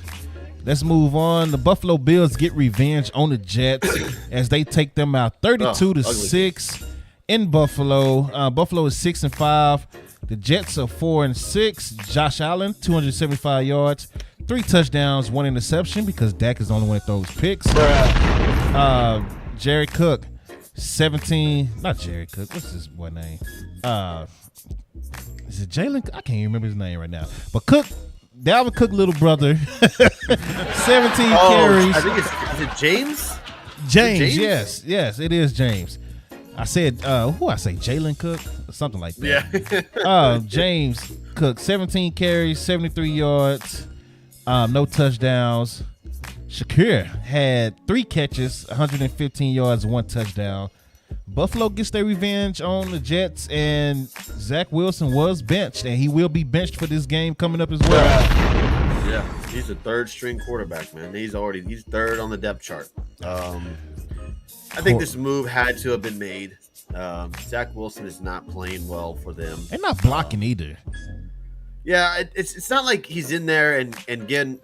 Let's move on. The Buffalo Bills get revenge on the Jets as they take them out 32-6 in Buffalo. Buffalo is 6-5. The Jets are 4-6. Josh Allen, 275 yards, 3 touchdowns, 1 interception because Dak is the only one that throws picks. Jared Cook, 17. Not Jared Cook. What's his boy name? Is it Jalen? I can't even remember his name right now. But Cook, Dalvin Cook, little brother, 17 carries. I think is it James? James, yes, it is James. I said, who I say, Jalen Cook or something like that. Yeah. James Cook, 17 carries, 73 yards, no touchdowns. Shakir had 3 catches, 115 yards, 1 touchdown. Buffalo gets their revenge on the Jets, and Zach Wilson was benched, and he will be benched for this game coming up as well. Yeah, he's a third-string quarterback, man. He's third on the depth chart. I think this move had to have been made. Zach Wilson is not playing well for them. They're not blocking either. Yeah, it's not like he's in there and getting.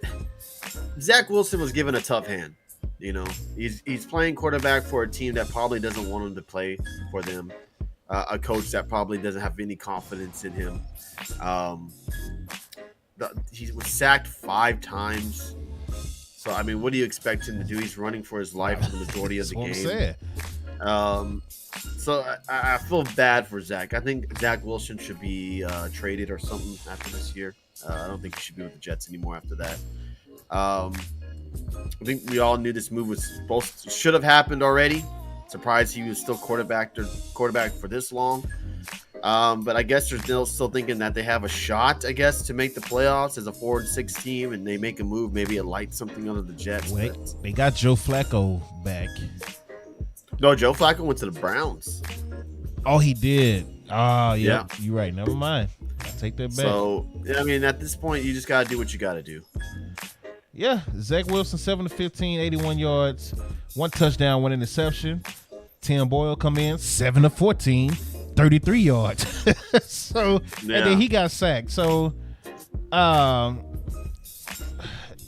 Zach Wilson was given a tough hand. You know, he's playing quarterback for a team that probably doesn't want him to play for them. A coach that probably doesn't have any confidence in him. He was sacked 5 times. So, I mean, what do you expect him to do? He's running for his life for the majority of the game. So I feel bad for Zach. I think Zach Wilson should be traded or something after this year. I don't think he should be with the Jets anymore after that. I think we all knew this move should have happened already. Surprised he was still quarterback for this long. But I guess they're still thinking that they have a shot, I guess, to make the playoffs as a 4-6 team, and they make a move, maybe it lights something under the Jets. Wait, they got Joe Flacco back. No, Joe Flacco went to the Browns. Oh, he did. Oh, yeah. You're right. Never mind. I'll take that back. So, I mean, at this point, you just got to do what you got to do. Yeah, Zach Wilson, 7-15, 81 yards, 1 touchdown, 1 interception. Tim Boyle come in, 7-14, 33 yards. And then he got sacked. So,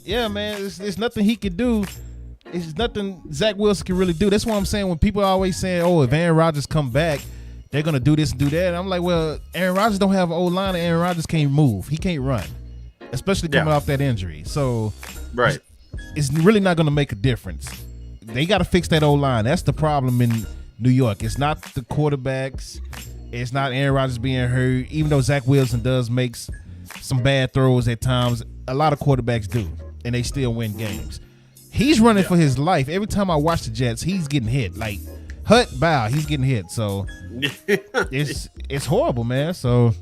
yeah, man, there's nothing he could do. It's nothing Zach Wilson can really do. That's what I'm saying when people are always saying, oh, if Aaron Rodgers come back, they're going to do this and do that. And I'm like, well, Aaron Rodgers don't have an O-line, and Aaron Rodgers can't move. He can't run, especially coming off that injury. So, right, it's really not going to make a difference. They got to fix that O-line. That's the problem in New York. It's not the quarterbacks. It's not Aaron Rodgers being hurt. Even though Zach Wilson does make some bad throws at times, a lot of quarterbacks do, and they still win games. He's running for his life. Every time I watch the Jets, he's getting hit. Like, he's getting hit. So, it's horrible, man. So,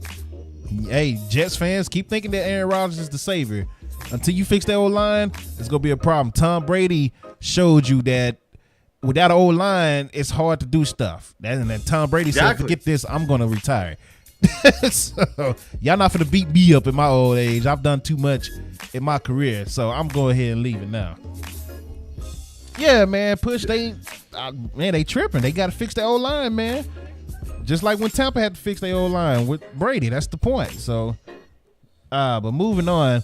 hey, Jets fans, keep thinking that Aaron Rodgers is the savior. Until you fix that O-line, it's going to be a problem. Tom Brady showed you that without an old line, it's hard to do stuff. And then Tom Brady said, "Forget this, I'm gonna retire." So y'all not finna beat me up in my old age. I've done too much in my career, so I'm going ahead and leave it now. Yeah, man, Push, they tripping. They got to fix their old line, man. Just like when Tampa had to fix their old line with Brady. That's the point. So, but moving on,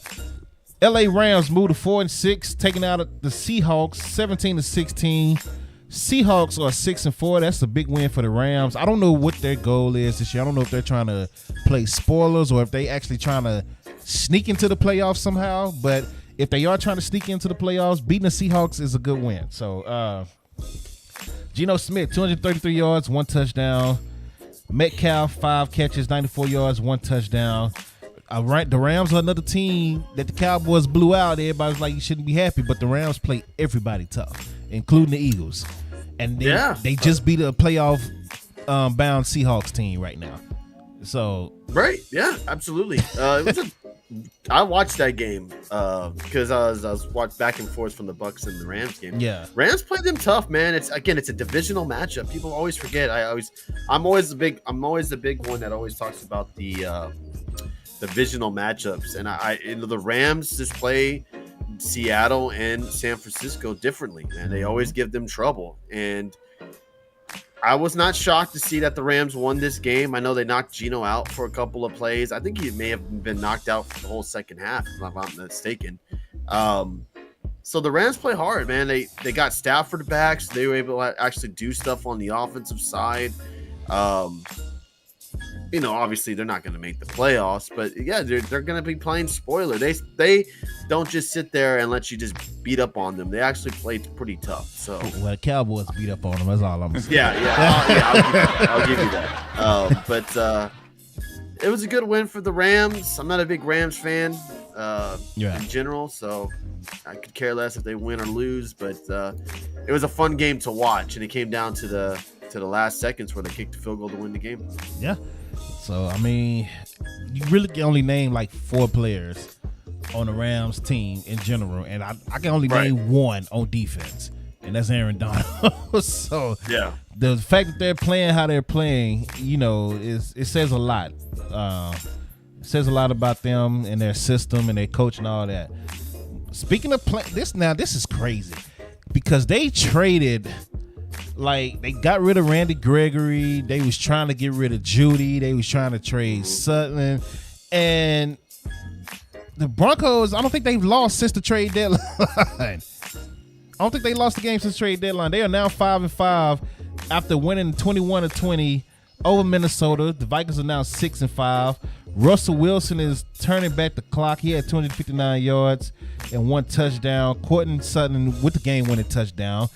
LA Rams moved to 4-6, taking out the Seahawks 17-16. Seahawks are 6-4. That's a big win for the Rams. I don't know what their goal is this year. I don't know if they're trying to play spoilers or if they actually trying to sneak into the playoffs somehow. But if they are trying to sneak into the playoffs, beating the Seahawks is a good win. So, Geno Smith, 233 yards, 1 touchdown. Metcalf, 5 catches, 94 yards, 1 touchdown. The Rams are another team that the Cowboys blew out. Everybody's like, you shouldn't be happy, but the Rams play everybody tough, including the Eagles. And they just beat a playoff bound Seahawks team right now. So right, yeah, absolutely. I watched that game because I was watched back and forth from the Bucs and the Rams game. Yeah, Rams played them tough, man. It's a divisional matchup. People always forget. I'm always the big one that always talks about the divisional matchups, and the Rams just play Seattle and San Francisco differently, man. They always give them trouble, and I was not shocked to see that the Rams won this game. I know they knocked Geno out for a couple of plays. I think he may have been knocked out for the whole second half, if I'm not mistaken. So the Rams play hard, man. They got Stafford back, so they were able to actually do stuff on the offensive side. Obviously they're not going to make the playoffs, but yeah, they're going to be playing spoiler. They don't just sit there and let you just beat up on them. They actually played pretty tough. So well, Cowboys beat up on them. That's all I'm saying. Yeah. I'll give you that. But it was a good win for the Rams. I'm not a big Rams fan in general, so I could care less if they win or lose. But it was a fun game to watch, and it came down to the last seconds where they kicked the field goal to win the game. Yeah. So, I mean, you really can only name like 4 players on the Rams team in general, and I can only name one on defense, and that's Aaron Donald. So, yeah, the fact that they're playing how they're playing, it says a lot. It says a lot about them and their system and their coach and all that. Speaking of this is crazy because they traded. Like, they got rid of Randy Gregory. They was trying to get rid of Judy. They was trying to trade Sutton. And the Broncos, I don't think they've lost since the trade deadline. I don't think they lost the game since the trade deadline. They are now 5-5 after winning 21-20 over Minnesota. The Vikings are now 6-5. Russell Wilson is turning back the clock. He had 259 yards and 1 touchdown. Courtland Sutton with the game-winning touchdown.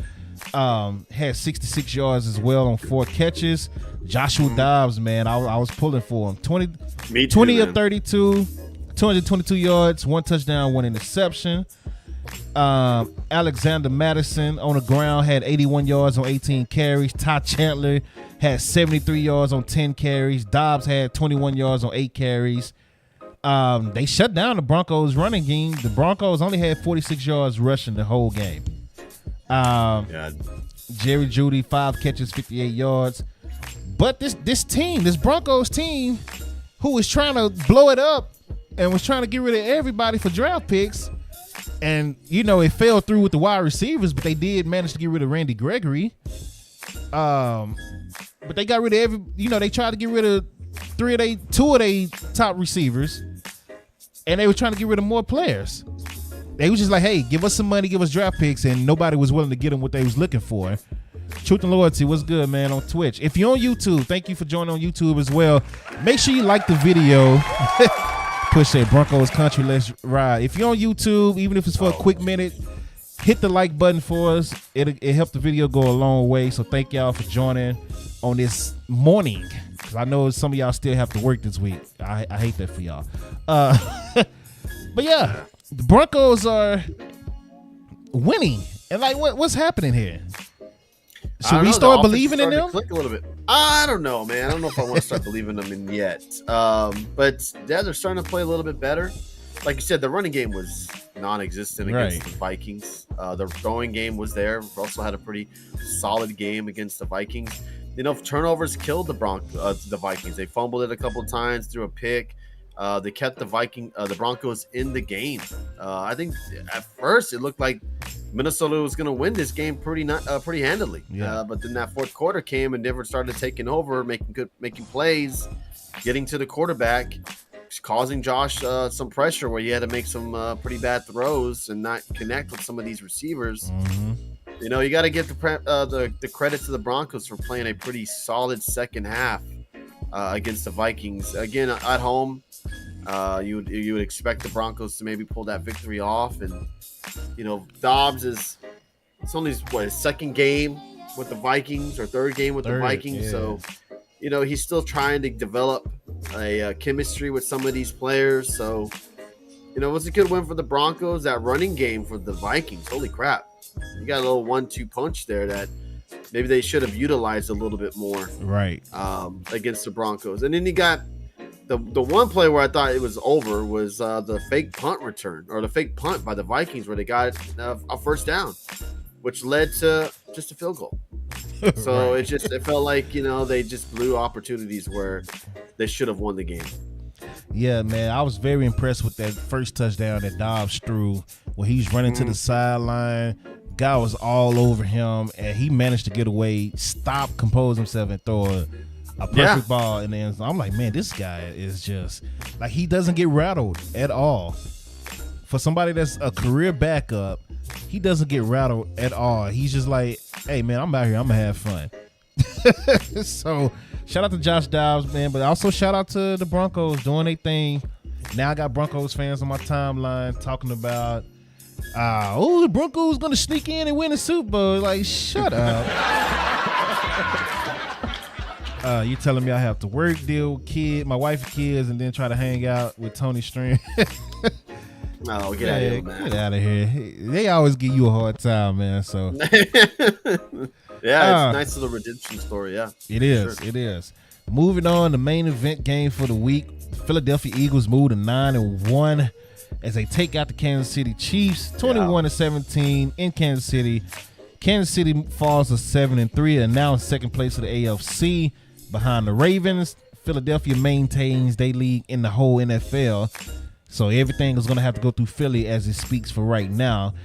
Had 66 yards as well on 4 catches. Joshua Dobbs, man, I was pulling for him. 20 of 32, 222 yards, 1 touchdown, 1 interception. Alexander Madison on the ground had 81 yards on 18 carries. Ty Chandler had 73 yards on 10 carries. Dobbs had 21 yards on 8 carries. They shut down the Broncos running game. The Broncos only had 46 yards rushing the whole game. Jerry Jeudy, 5 catches, 58 yards. But this Broncos team, who was trying to blow it up and was trying to get rid of everybody for draft picks, and it fell through with the wide receivers, but they did manage to get rid of Randy Gregory. But they got rid of they tried to get rid of 2 of their top receivers, and they were trying to get rid of more players. They was just like, hey, give us some money, give us draft picks, and nobody was willing to get them what they was looking for. Truth and Loyalty, what's good, man, on Twitch. If you're on YouTube, thank you for joining on YouTube as well. Make sure you like the video. Push that Broncos country, let's ride. If you're on YouTube, even if it's for a quick minute, hit the like button for us. It helped the video go a long way, so thank y'all for joining on this morning. Because I know some of y'all still have to work this week. I hate that for y'all. But yeah. The Broncos are winning, and like, what's happening here? Should we start believing in them? Click a little bit. I don't know, man. I don't know if I want to start believing them in yet. But yeah, they're starting to play a little bit better. Like you said, the running game was non-existent against the Vikings. The throwing game was there. Russell had a pretty solid game against the Vikings. Turnovers killed the Vikings. They fumbled it a couple of times, threw a pick. They kept the Broncos in the game. I think at first it looked like Minnesota was going to win this game pretty handily. Yeah. But then that fourth quarter came and Denver started taking over, making plays, getting to the quarterback, causing Josh some pressure where he had to make some pretty bad throws and not connect with some of these receivers. Mm-hmm. You got to get the credit to the Broncos for playing a pretty solid second half against the Vikings. Again, at home, you would expect the Broncos to maybe pull that victory off. And, Dobbs it's only his second game with the Vikings or third game with the Vikings. Yeah. So, he's still trying to develop a chemistry with some of these players. So, it was a good win for the Broncos. That running game for the Vikings, holy crap. You got a little 1-2 punch there that maybe they should have utilized a little bit more against the Broncos. And then you got the one play where I thought it was over was the fake punt return or the fake punt by the Vikings where they got a first down, which led to just a field goal. So it felt like, they just blew opportunities where they should have won the game. Yeah, man, I was very impressed with that first touchdown that Dobbs threw where he's running to the sideline. Guy was all over him, and he managed to get away, stop, compose himself, and throw a perfect ball in the end zone. I'm like, man, this guy is just like, he doesn't get rattled at all. For somebody that's a career backup, he doesn't get rattled at all. He's just like, hey, man, I'm out here. I'm going to have fun. So shout out to Josh Dobbs, man, but also shout out to the Broncos doing their thing. Now I got Broncos fans on my timeline talking about, the Broncos going to sneak in and win the Super Bowl. Like, shut up. You telling me I have to work, deal with my wife and kids, and then try to hang out with Tony Stream? No, get out of here, man. Get out of here. They always give you a hard time, man. So yeah, it's a nice little redemption story. Yeah, it is. Sure. It is. Moving on, the main event game for the week: Philadelphia Eagles move to 9-1 as they take out the Kansas City Chiefs, 21-17 in Kansas City. Kansas City falls to 7-3 and now in second place of the AFC behind the Ravens. Philadelphia maintains their lead in the whole NFL. So everything is going to have to go through Philly as it speaks for right now.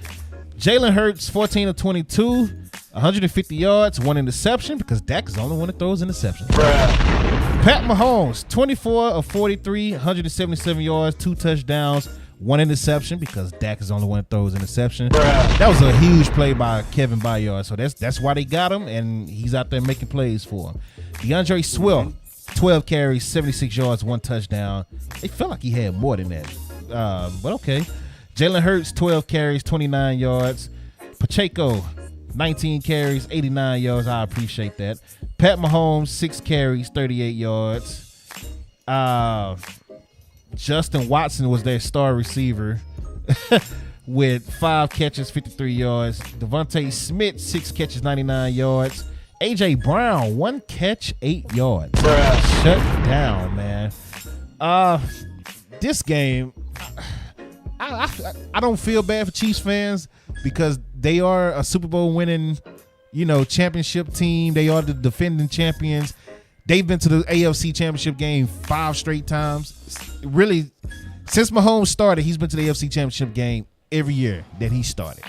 Jalen Hurts, 14 of 22, 150 yards, one interception because Dak is the only one that throws interceptions. Pat Mahomes, 24 of 43, 177 yards, 2 touchdowns, 1 interception because Dak is the only one that throws interception. That was a huge play by Kevin Byard. So that's why they got him, and he's out there making plays for him. DeAndre Swift, 12 carries, 76 yards, 1 touchdown. It felt like he had more than that. But okay. Jalen Hurts, 12 carries, 29 yards. Pacheco, 19 carries, 89 yards. I appreciate that. Pat Mahomes, 6 carries, 38 yards. Justin Watson was their star receiver with 5 catches, 53 yards. Devontae Smith, 6 catches, 99 yards. A.J. Brown, 1 catch, 8 yards. Shut down, man. This game, I don't feel bad for Chiefs fans because they are a Super Bowl winning, championship team. They are the defending champions. They've been to the AFC championship game 5 straight times. Really, since Mahomes started, he's been to the AFC championship game every year that he started.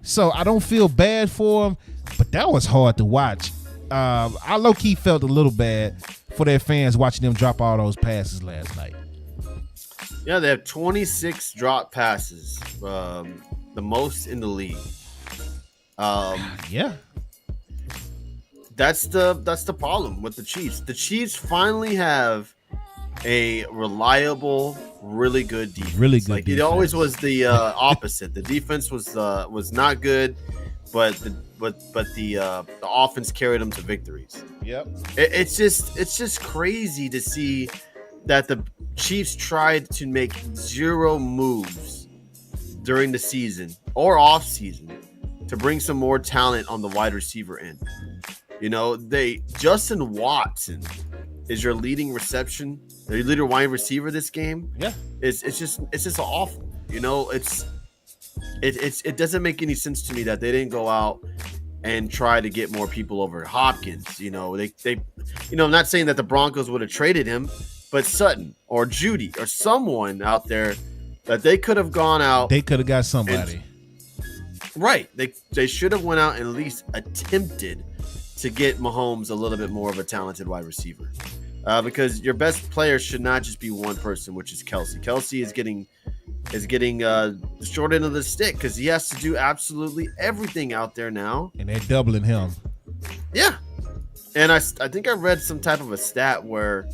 So I don't feel bad for him, but that was hard to watch. I low-key felt a little bad for their fans watching them drop all those passes last night. Yeah, they have 26 drop passes, the most in the league. Yeah. That's the problem with the Chiefs. The Chiefs finally have a reliable, really good defense. Really good. Like defense. It always was the opposite. The defense was not good, but the offense carried them to victories. Yep. It's just crazy to see that the Chiefs tried to make 0 moves during the season or off season to bring some more talent on the wide receiver end. Justin Watson is your leading wide receiver this game. Yeah. It's just awful. it doesn't make any sense to me that they didn't go out and try to get more people over Hopkins. You know, they I'm not saying that the Broncos would have traded him, but Sutton or Judy or someone out there that they could have gone out. They could have got somebody. Right. They should have went out and at least attempted to get Mahomes a little bit more of a talented wide receiver. Because your best player should not just be one person, which is Kelsey. Kelsey is getting the short end of the stick because he has to do absolutely everything out there now. And they're doubling him. Yeah. And I think I read some type of a stat where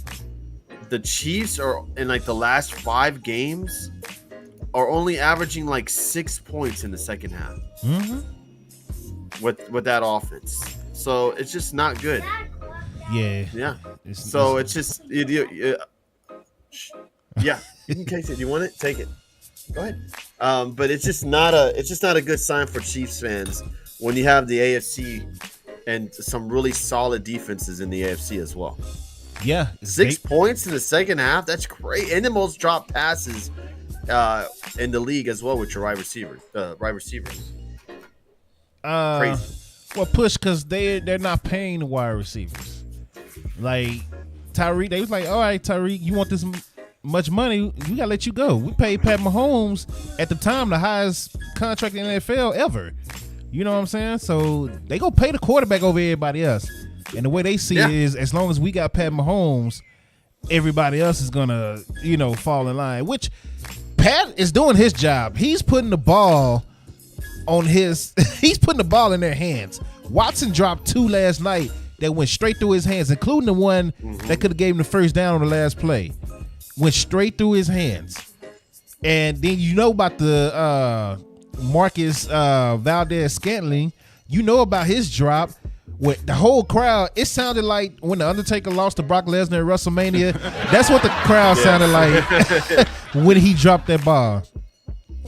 the Chiefs are in like the last 5 games are only averaging like 6 points in the second half with that offense. So it's just not good. Yeah. It's just yeah. You can take it. You want it? Take it. Go ahead. But it's just not a good sign for Chiefs fans when you have the AFC and some really solid defenses in the AFC as well. Yeah, 6 points in the second half. That's great, and the most dropped passes in the league as well with your wide receivers. Crazy. Well, push because they're not paying the wide receivers. Like Tyreek, they was like, all right, Tyreek, you want this much money? We gotta let you go. We paid Pat Mahomes at the time the highest contract in the NFL ever. You know what I'm saying? So they gonna pay the quarterback over everybody else. And the way they see it is, as long as we got Pat Mahomes, everybody else is gonna, fall in line. Which Pat is doing his job. He's putting the ball he's putting the ball in their hands. Watson dropped 2 last night that went straight through his hands, including the one that could have gave him the first down on the last play. Went straight through his hands. And then about the Marcus Valdez-Scantling. You know about his drop. With the whole crowd, it sounded like when the Undertaker lost to Brock Lesnar at WrestleMania. That's what the crowd sounded like when he dropped that ball.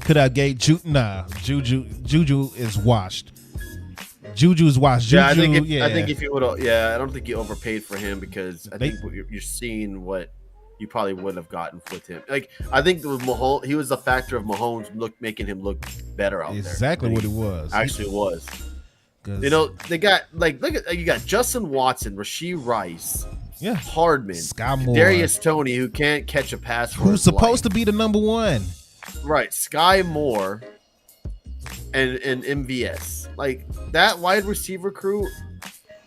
Could I gave Juju is washed. Juju's washed. Juju, I think if you would, I don't think you overpaid for him because I think you're seeing what you probably would have gotten with him. Like I think it was Mahomes. He was the factor of Mahomes making him look better out there. Exactly what it was. Actually, was. They got you got Justin Watson, Rashee Rice, Hardman, Sky Moore, Darius Toney, who can't catch a pass. Who's supposed to be the number 1? Right, Sky Moore and MVS. Like that wide receiver crew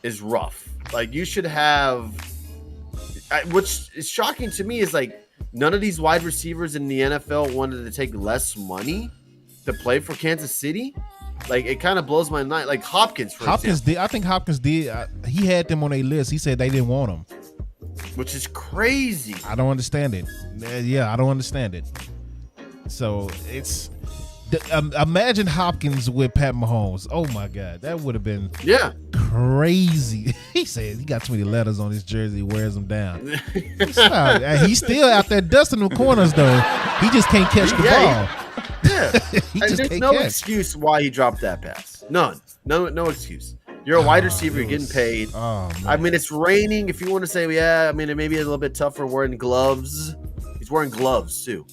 is rough. Like you should have, which is shocking to me, is like none of these wide receivers in the NFL wanted to take less money to play for Kansas City. Like it kind of blows my mind. Like Hopkins, for example. Did. I think Hopkins did. He had them on a list. He said they didn't want him, which is crazy. I don't understand it. I don't understand it. So it's imagine Hopkins with Pat Mahomes. Oh my God, that would have been crazy. He said he got too many letters on his jersey. He wears them down. He's still out there dusting the corners though. He just can't catch the ball. There's no excuse why he dropped that pass. None. No excuse. You're a wide receiver. You're getting paid. I mean, it's raining. If you want to say, it may be a little bit tougher wearing gloves. He's wearing gloves too,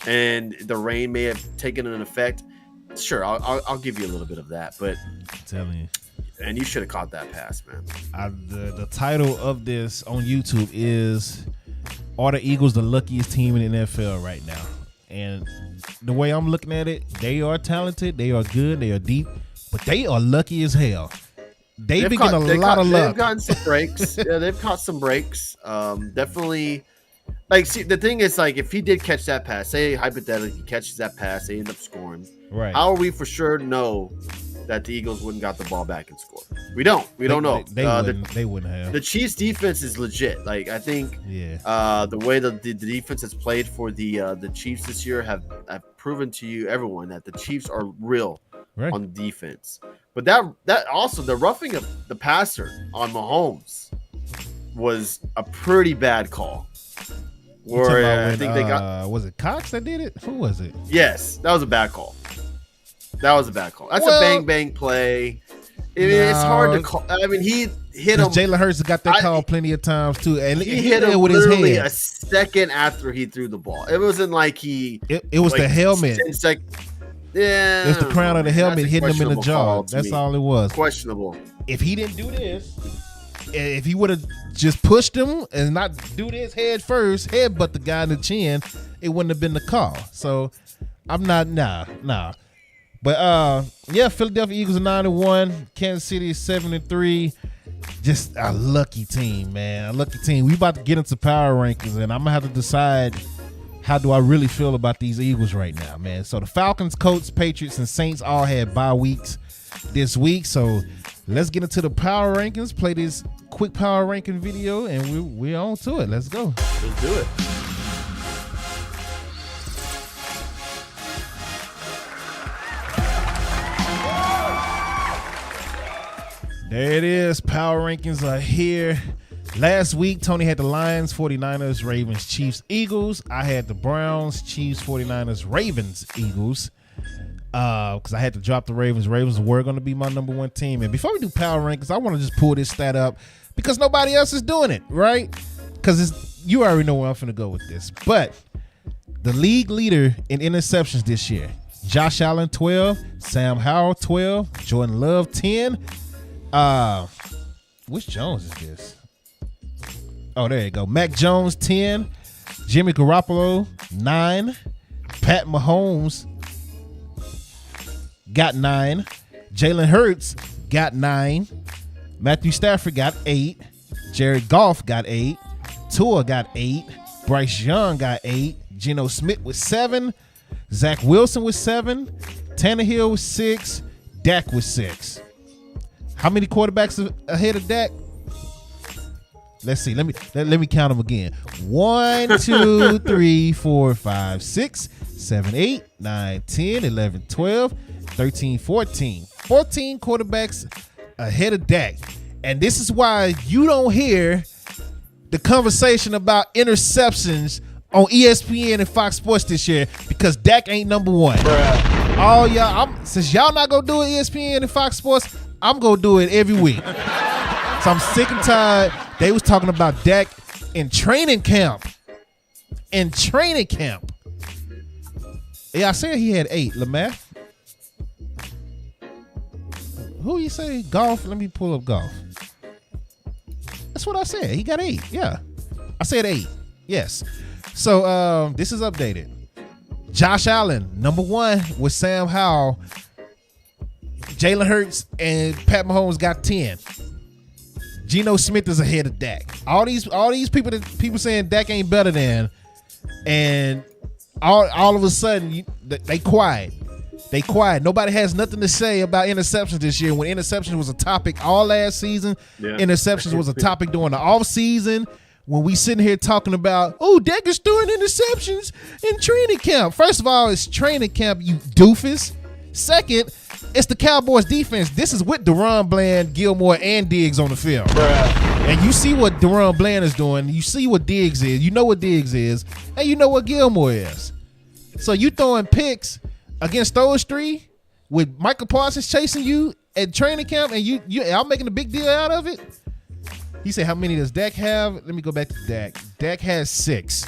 and the rain may have taken an effect. Sure, I'll give you a little bit of that, but I'm telling you. And you should have caught that pass, man. The title of this on YouTube is "Are the Eagles the luckiest team in the NFL right now?" And the way I'm looking at it, they are talented, they are good, they are deep, but they are lucky as hell. They've been getting a lot of luck. They've gotten some breaks. They've caught some breaks. Definitely. Like, see, the thing is, like, if he did catch that pass, say hypothetically he catches that pass, they end up scoring. Right. How are we for sure know that the Eagles wouldn't got the ball back and score? We don't know. They wouldn't have. The Chiefs defense is legit. Like, I think the way the defense has played for the Chiefs this year have proven to everyone that the Chiefs are real on defense. But that also, the roughing of the passer on Mahomes was a pretty bad call. I think they got. Was it Cox that did it? Who was it? Yes, that was a bad call. That's a bang bang play. It's hard to call. I mean, he hit him. Jalen Hurts got that call plenty of times too, and he hit him with literally his head a second after he threw the ball. It wasn't like he. It was the helmet. Yeah. It's the crown of the helmet That's a hitting him in the questionable jaw. call to That's me. all it was. Questionable. If he didn't do this, if he would have just pushed him and not do this head first, headbutt the guy in the chin, it wouldn't have been the call. So I'm not nah. But yeah, Philadelphia Eagles are 9-1, Kansas City is 7-3. Just a lucky team, man. A lucky team. We about to get into power rankings, and I'm gonna have to decide how do I really feel about these Eagles right now, man. So the Falcons, Colts, Patriots, and Saints all had bye weeks this week. So let's get into the power rankings. Play this quick power ranking video, and we're on to it. Let's go. Let's do it. There it is. Power rankings are here. Last week, Tony had the Lions, 49ers, Ravens, Chiefs, Eagles. I had the Browns, Chiefs, 49ers, Ravens, Eagles. Because I had to drop the Ravens. Ravens were going to be my number one team. And before we do power rankings, I want to just pull this stat up because nobody else is doing it, right? Because you already know where I'm finna go with this. But the league leader in interceptions this year, Josh Allen, 12, Sam Howell, 12, Jordan Love, 10. Which Jones is this? Oh, there you go. Mac Jones, 10. Jimmy Garoppolo, 9. Pat Mahomes got 9. Jalen Hurts got 9. Matthew Stafford got 8. Jared Goff got 8. Tua got 8. Bryce Young got 8. Geno Smith with 7. Zach Wilson with 7. Tannehill with 6. Dak with 6. How many quarterbacks ahead of Dak? Let's see. Let me count them again. 1, 2, 3, 4, 5, 6, 7, 8, 9, 10, 11, 12, 13, 14. 14 quarterbacks ahead of Dak. And this is why you don't hear the conversation about interceptions on ESPN and Fox Sports this year because Dak ain't number one. All y'all, since y'all not gonna do it ESPN and Fox Sports, I'm gonna do it every week. So I'm sick and tired. They was talking about Dak in training camp. In training camp. Yeah, I said he had 8. Lamar. Who you say? Golf? Let me pull up Golf. That's what I said. He got 8. Yeah. I said 8. Yes. So this is updated. Josh Allen, number 1 with Sam Howell. Jalen Hurts and Pat Mahomes got 10. Geno Smith is ahead of Dak. All these people saying Dak ain't better than, and all of a sudden they quiet. They quiet. Nobody has nothing to say about interceptions this year. When interceptions was a topic all last season, interceptions was a topic during the off season. When we sitting here talking about, oh, Dak is throwing interceptions in training camp. First of all, it's training camp, you doofus. Second, it's the Cowboys defense. This is with Deron Bland, Gilmore, and Diggs on the field. And you see what Deron Bland is doing. You see what Diggs is. You know what Diggs is. And you know what Gilmore is. So you throwing picks against those three with Michael Parsons chasing you at training camp and y'all making a big deal out of it? He said, how many does Dak have? Let me go back to Dak. Dak has 6.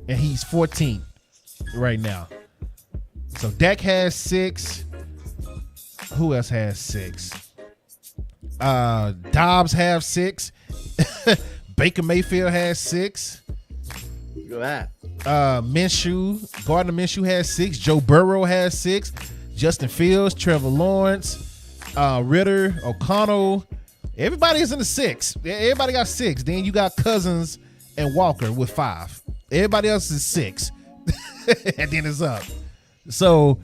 And he's 14th right now. So Dak has 6. Who else has 6? Dobbs have 6. Baker Mayfield has 6. Look at that. Gardner Minshew has 6. Joe Burrow has 6. Justin Fields, Trevor Lawrence, Ritter, O'Connell. Everybody is in the 6. Everybody got 6. Then you got Cousins and Walker with 5. Everybody else is 6. And then it's up. So,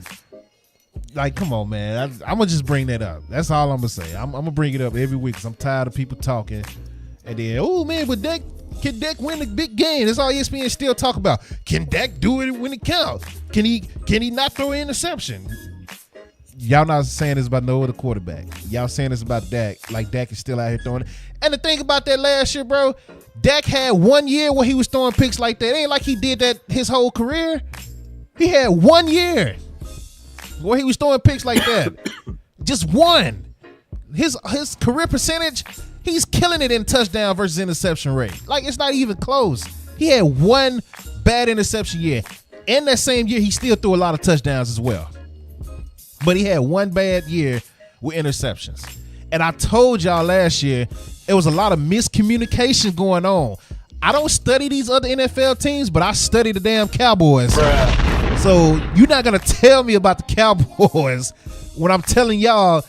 like, come on, man. I'm going to just bring that up. That's all I'm going to say. I'm going to bring it up every week because I'm tired of people talking. And then, oh, man, but can Dak win the big game? That's all ESPN still talk about. Can Dak do it when it counts? Can he not throw an interception? Y'all not saying this about no other quarterback. Y'all saying this about Dak. Like, Dak is still out here throwing it. And the thing about that last year, bro, Dak had 1 year where he was throwing picks like that. It ain't like he did that his whole career. He had 1 year where he was throwing picks like that. Just one. His career percentage, he's killing it in touchdown versus interception rate. Like, it's not even close. He had 1 bad interception year. in that same year, he still threw a lot of touchdowns as well. But he had one bad year with interceptions. And I told y'all last year, it was a lot of miscommunication going on. I don't study these other NFL teams, but I study the damn Cowboys. Bruh. So you're not going to tell me about the Cowboys when I'm telling y'all,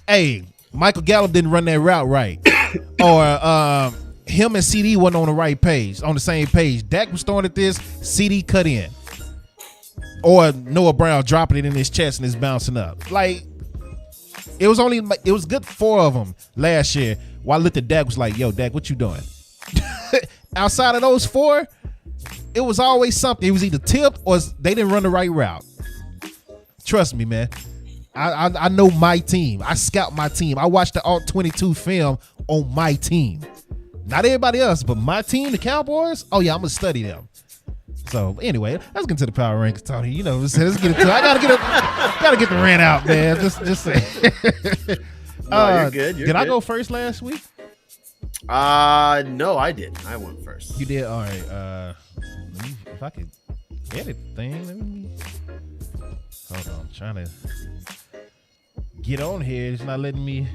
hey, Michael Gallup didn't run that route right. Or him and CD wasn't on the right page, on the same page. Dak was throwing at this, CD cut in. Or Noah Brown dropping it in his chest and it's bouncing up. Like, it was good 4 of them last year. While I looked at Dak, was like, yo, Dak, what you doing? Outside of those 4, it was always something. It was either tipped or they didn't run the right route. Trust me, man. I know my team. I scout my team. I watch the Alt 22 film on my team. Not everybody else, but my team, the Cowboys. Oh yeah, I'm gonna study them. So anyway, let's get to the power rankings, Tony. You know, let's get into it. I gotta get the rant out, man. Just say. No, you're good. Did I go first last week? No, I didn't. I went first. You did. All right. Let me, if I could edit the thing, let me. Hold on, I'm trying to get on here. It's not letting me.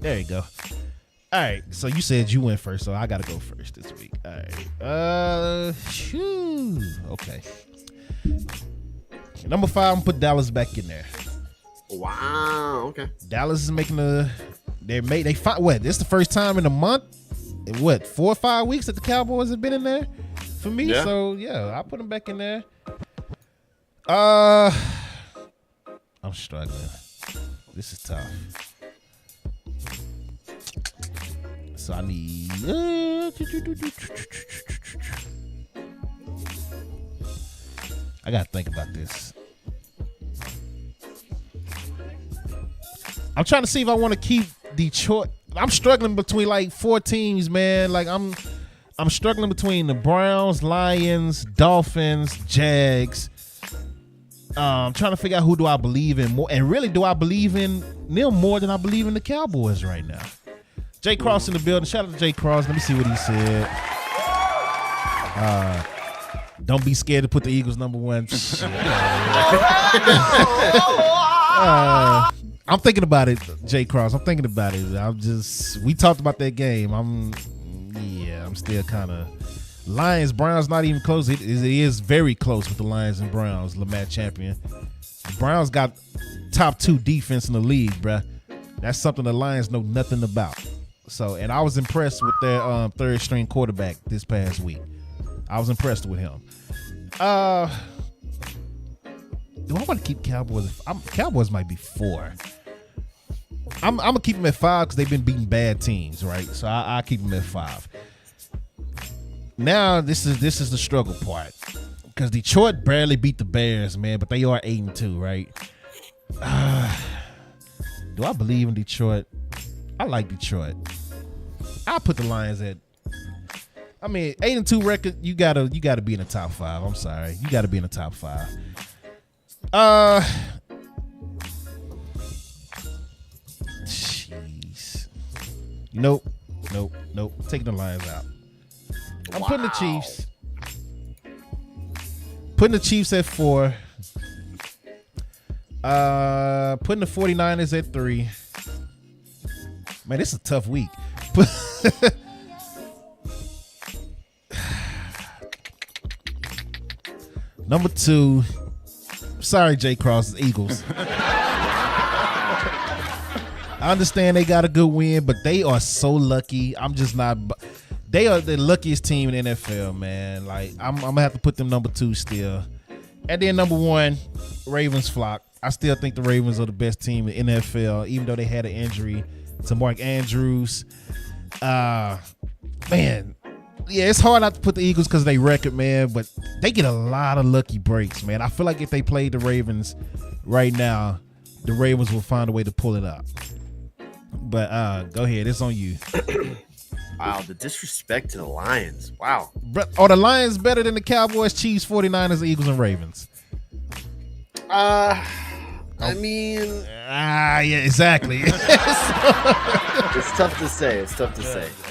There you go. All right, so you said you went first, so I gotta go first this week. All right. Okay. Number 5, I'm gonna put Dallas back in there. Wow. Okay. Dallas is making they find what? This is the first time in a month. In what, 4 or 5 weeks that the Cowboys have been in there for me. Yeah. So yeah, I put them back in there. I'm struggling. This is tough. So I need. I gotta think about this. I'm trying to see if I want to keep Detroit. I'm struggling between like 4 teams, man. Like I'm struggling between the Browns, Lions, Dolphins, Jags. I'm trying to figure out who do I believe in more, and really, do I believe in them more than I believe in the Cowboys right now? Jay Cross in the building. Shout out to Jay Cross. Let me see what he said. Don't be scared to put the Eagles number 1. I'm thinking about it, Jay Cross. I'm thinking about it. We talked about that game. I'm still kind of. Lions, Browns, not even close. It is very close with the Lions and Browns. Lamar champion. The Browns got top 2 defense in the league, bruh. That's something the Lions know nothing about. So, and I was impressed with their 3rd string quarterback this past week. I was impressed with him. Do I want to keep Cowboys? Cowboys might be 4. I'm gonna keep them at 5 because they've been beating bad teams, right? So I keep them at 5. Now this is the struggle part because Detroit barely beat the Bears, man, but they are 8-2, right? Do I believe in Detroit? I like Detroit. I'll put the Lions at. I mean, 8-2 record. You gotta be in the top 5. I'm sorry, you gotta be in the top 5. Jeez. Nope. Taking the Lions out. I'm putting the Chiefs. Putting the Chiefs at 4. Putting the 49ers at 3. Man, this is a tough week. Number 2. Sorry, Jay Cross, Eagles. I understand they got a good win, but they are so lucky. I'm just not. They are the luckiest team in the NFL, man. Like I'm gonna have to put them number 2 still. And then number 1, Ravens flock. I still think the Ravens are the best team in the NFL, even though they had an injury to Mark Andrews. Man, yeah, it's hard not to put the Eagles because they record, man, but they get a lot of lucky breaks, man. I feel like if they played the Ravens right now, the Ravens will find a way to pull it up. But go ahead, it's on you. Wow, the disrespect to the Lions. Wow. Are the Lions better than the Cowboys, Chiefs, 49ers, Eagles, and Ravens? I mean... yeah, exactly. It's tough to say. Okay,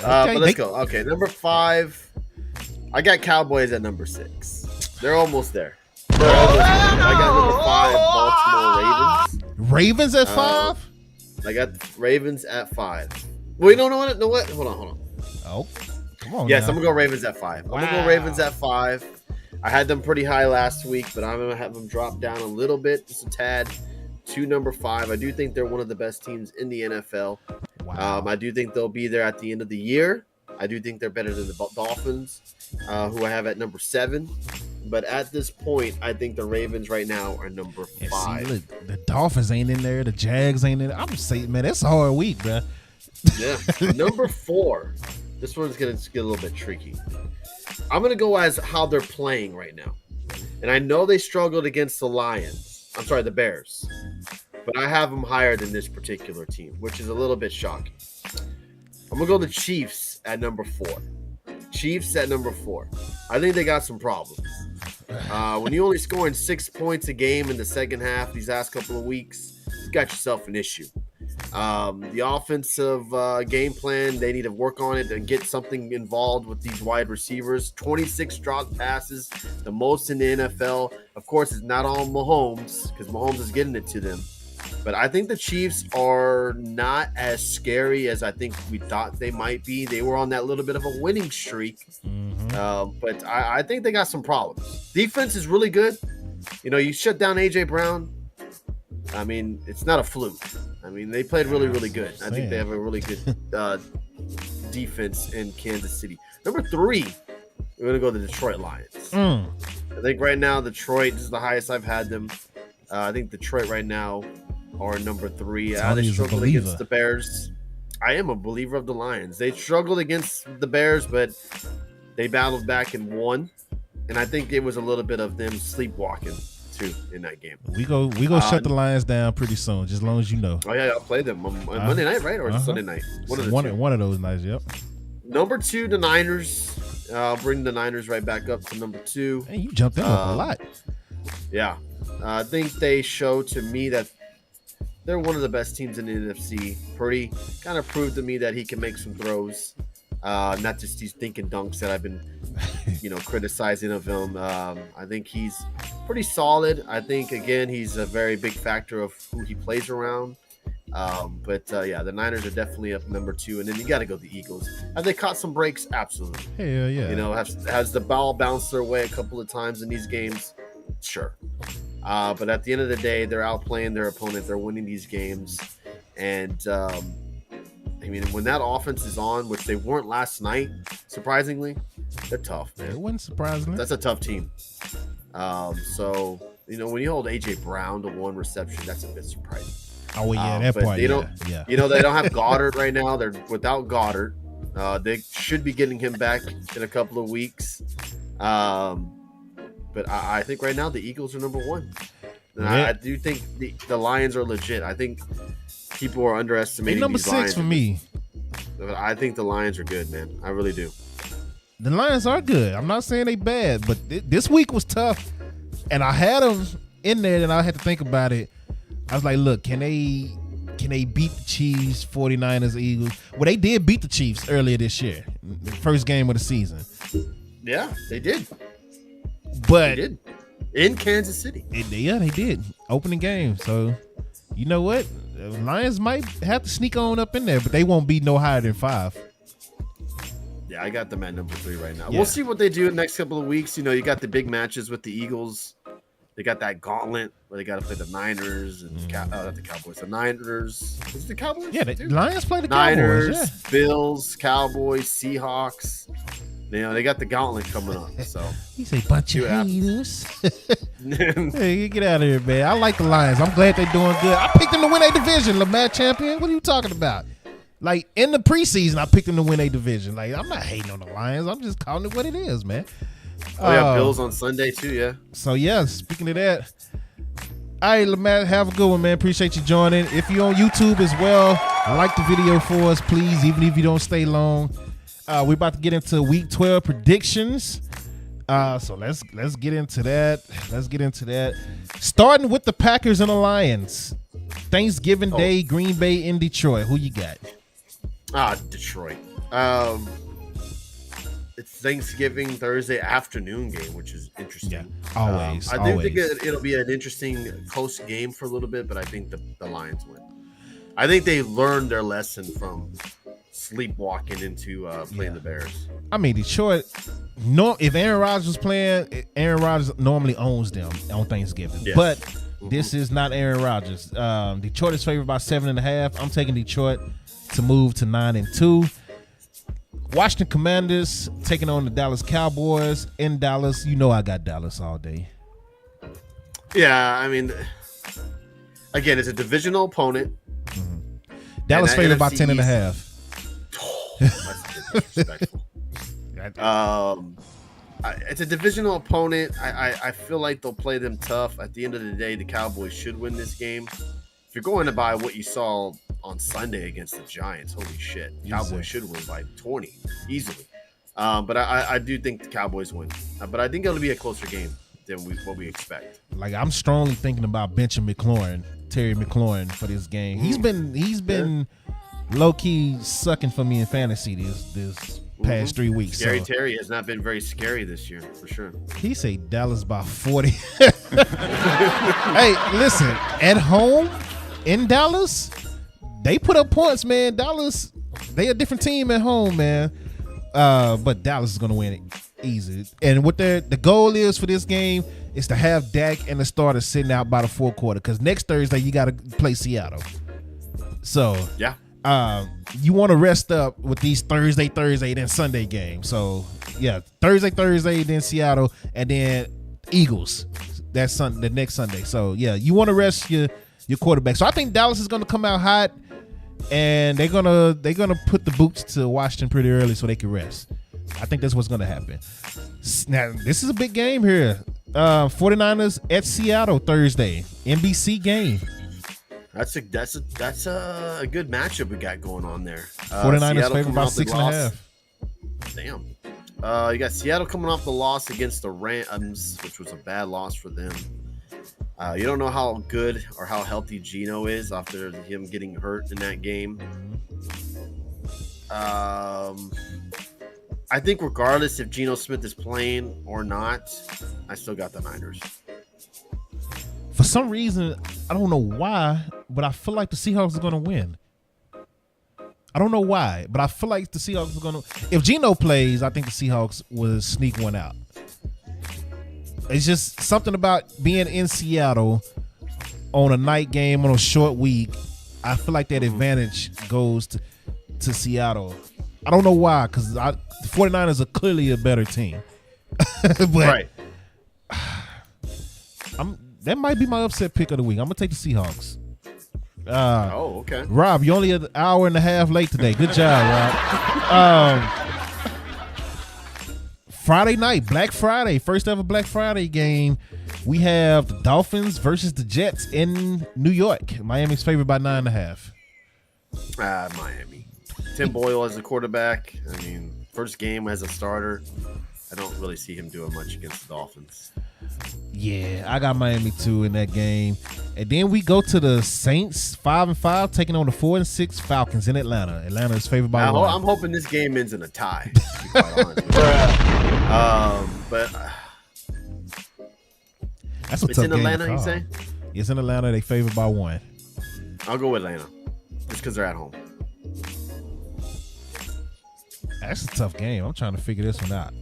but let's go. Okay, number 5. I got Cowboys at number 6. They're almost there. I got number 5, Baltimore Ravens. Ravens at 5? I got Ravens at 5. Wait, no, what? Hold on. Oh, come on. Yes, now. I'm gonna go Ravens at 5. Wow. I'm gonna go Ravens at 5. I had them pretty high last week, but I'm gonna have them drop down a little bit, just a tad, to number 5. I do think they're one of the best teams in the NFL. Wow. I do think they'll be there at the end of the year. I do think they're better than the Dolphins, who I have at number 7. But at this point, I think the Ravens right now are number 5. See, look, the Dolphins ain't in there. The Jags ain't in there. I'm just saying, man, that's a hard week, bro. Yeah. Number 4. This one's going to get a little bit tricky. I'm going to go as how they're playing right now. And I know they struggled against the Bears. But I have them higher than this particular team, which is a little bit shocking. I'm going to go the Chiefs at number 4. Chiefs at number 4. I think they got some problems. When you only scoring 6 points a game in the second half these last couple of weeks, you got yourself an issue. The offensive game plan, they need to work on it and get something involved with these wide receivers. 26 dropped passes, the most in the NFL. Of course, it's not all Mahomes because Mahomes is getting it to them. But I think the Chiefs are not as scary as I think we thought they might be. They were on that little bit of a winning streak. But I think they got some problems. Defense is really good. You know, you shut down A.J. Brown. I mean, it's not a fluke. I mean, they played really, really good. I think they have a really good defense in Kansas City. Number 3, we're going to go to the Detroit Lions. I think right now Detroit is the highest I've had them. I think Detroit right now are number 3. They struggled against the Bears. I am a believer of the Lions. They struggled against the Bears, but they battled back and won. And I think it was a little bit of them sleepwalking too in that game. We go shut the Lions down pretty soon, just as long as you know. Oh yeah, I'll play them on Monday night, right? Or Sunday night? One of those nights, yep. Number 2, the Niners. I'll bring the Niners right back up to number 2. Hey, you jumped in up a lot. Yeah. I think they show to me that they're one of the best teams in the NFC. Purdy kind of proved to me that he can make some throws. Not just these thinking dunks that I've been, criticizing of him. I think he's pretty solid. I think, again, he's a very big factor of who he plays around. The Niners are definitely up number 2. And then you got to go the Eagles. Have they caught some breaks? Absolutely. Hell yeah. Has the ball bounced their way a couple of times in these games? Sure. But at the end of the day, they're outplaying their opponent. They're winning these games. And, when that offense is on, which they weren't last night, surprisingly, they're tough, man. It wasn't surprising. That's a tough team. When you hold A.J. Brown to 1 reception, that's a bit surprising. Oh, yeah, that part, they don't, yeah. They don't have Goddard right now. They're without Goddard. They should be getting him back in a couple of weeks. But I think right now the Eagles are number 1. And I do think the Lions are legit. I think people are underestimating number these 6 Lions. for me. I think the Lions are good, man. I really do. The Lions are good. I'm not saying they bad, but this week was tough. And I had them in there, and I had to think about it. I was like, look, can they beat the Chiefs, 49ers, Eagles? Well, they did beat the Chiefs earlier this year, the first game of the season. Yeah, they did. But they did. In Kansas City. They did. Opening game. So, you know what? The Lions might have to sneak on up in there, but they won't be no higher than 5. Yeah, I got them at number 3 right now. Yeah. We'll see what they do in the next couple of weeks. You got the big matches with the Eagles. They got that gauntlet where they got to play the Niners and not the Cowboys. The Niners. Is it the Cowboys? Yeah, the Lions play the Niners, Cowboys. Yeah. Bills, Cowboys, Seahawks. They got the gauntlet coming up. So you say bunch of haters. Hey, get out of here, man. I like the Lions. I'm glad they're doing good. I picked them to win a division, Lamar champion. What are you talking about? Like, in the preseason, I picked them to win a division. Like, I'm not hating on the Lions. I'm just calling it what it is, man. Oh, yeah, Bills on Sunday, too, yeah. So, yeah, speaking of that, all right, Lamar, have a good one, man. Appreciate you joining. If you're on YouTube as well, like the video for us, please, even if you don't stay long. We're about to get into Week 12 predictions. So let's get into that. Starting with the Packers and the Lions. Thanksgiving Day, Green Bay in Detroit. Who you got? Detroit. it's Thanksgiving Thursday afternoon game, which is interesting. Yeah, always. I do think it'll be an interesting close game for a little bit, but I think the Lions win. I think they learned their lesson from sleepwalking into playing the Bears. I mean, Detroit. No, if Aaron Rodgers was playing, Aaron Rodgers normally owns them on Thanksgiving. Yes. But this is not Aaron Rodgers. Detroit is favored by 7.5. I'm taking Detroit to move to 9-2. Washington Commanders taking on the Dallas Cowboys in Dallas. You know I got Dallas all day. Yeah, I mean, again, it's a divisional opponent. Dallas favored by 10.5. That's disrespectful. It's a divisional opponent. I feel like they'll play them tough. At the end of the day, the Cowboys should win this game. If you're going to buy what you saw on Sunday against the Giants, holy shit, the Cowboys should win by 20 easily. But I do think the Cowboys win. But I think it'll be a closer game than what we expect. Like, I'm strongly thinking about benching Terry McLaurin for this game. He's been low key sucking for me in fantasy this past 3 weeks. Scary Terry has not been very scary this year, for sure. He say Dallas by 40. Hey, listen, at home in Dallas, they put up points, man. Dallas, they a different team at home, man. But Dallas is gonna win it easy. And what the goal is for this game is to have Dak and the starters sitting out by the fourth quarter. Because next Thursday you got to play Seattle. So yeah. You want to rest up with these Thursday, then Sunday games. So yeah, Thursday, then Seattle, and then Eagles. That's the next Sunday. So yeah, you want to rest your quarterback. So I think Dallas is going to come out hot, and they're gonna put the boots to Washington pretty early so they can rest. I think that's what's going to happen. Now this is a big game here. 49ers at Seattle Thursday, NBC game. That's a good matchup we got going on there. 49ers favored by 6.5. Damn. You got Seattle coming off the loss against the Rams, which was a bad loss for them. You don't know how good or how healthy Geno is after him getting hurt in that game. I think regardless if Geno Smith is playing or not, I still got the Niners. For some reason, I don't know why, but I feel like the Seahawks are going to win. I don't know why, but I feel like the Seahawks are going to. If Geno plays, I think the Seahawks will sneak one out. It's just something about being in Seattle on a night game on a short week. I feel like that advantage goes to Seattle. I don't know why, because the 49ers are clearly a better team. But right. That might be my upset pick of the week. I'm going to take the Seahawks. Okay. Rob, you're only an hour and a half late today. Good job, Rob. Friday night, Black Friday, first ever Black Friday game. We have the Dolphins versus the Jets in New York. Miami's favored by 9.5. Miami. Tim Boyle as a quarterback. I mean, first game as a starter. I don't really see him doing much against the Dolphins. Yeah, I got Miami too in that game. And then we go to the Saints 5-5 taking on the 4-6 Falcons in Atlanta. Atlanta is favored by 1. I'm hoping this game ends in a tie, to be quite honest. But that's a it's tough in game Atlanta, to you call. say? It's in Atlanta. They favored by 1. I'll go with Atlanta just because they're at home. That's a tough game. I'm trying to figure this one out.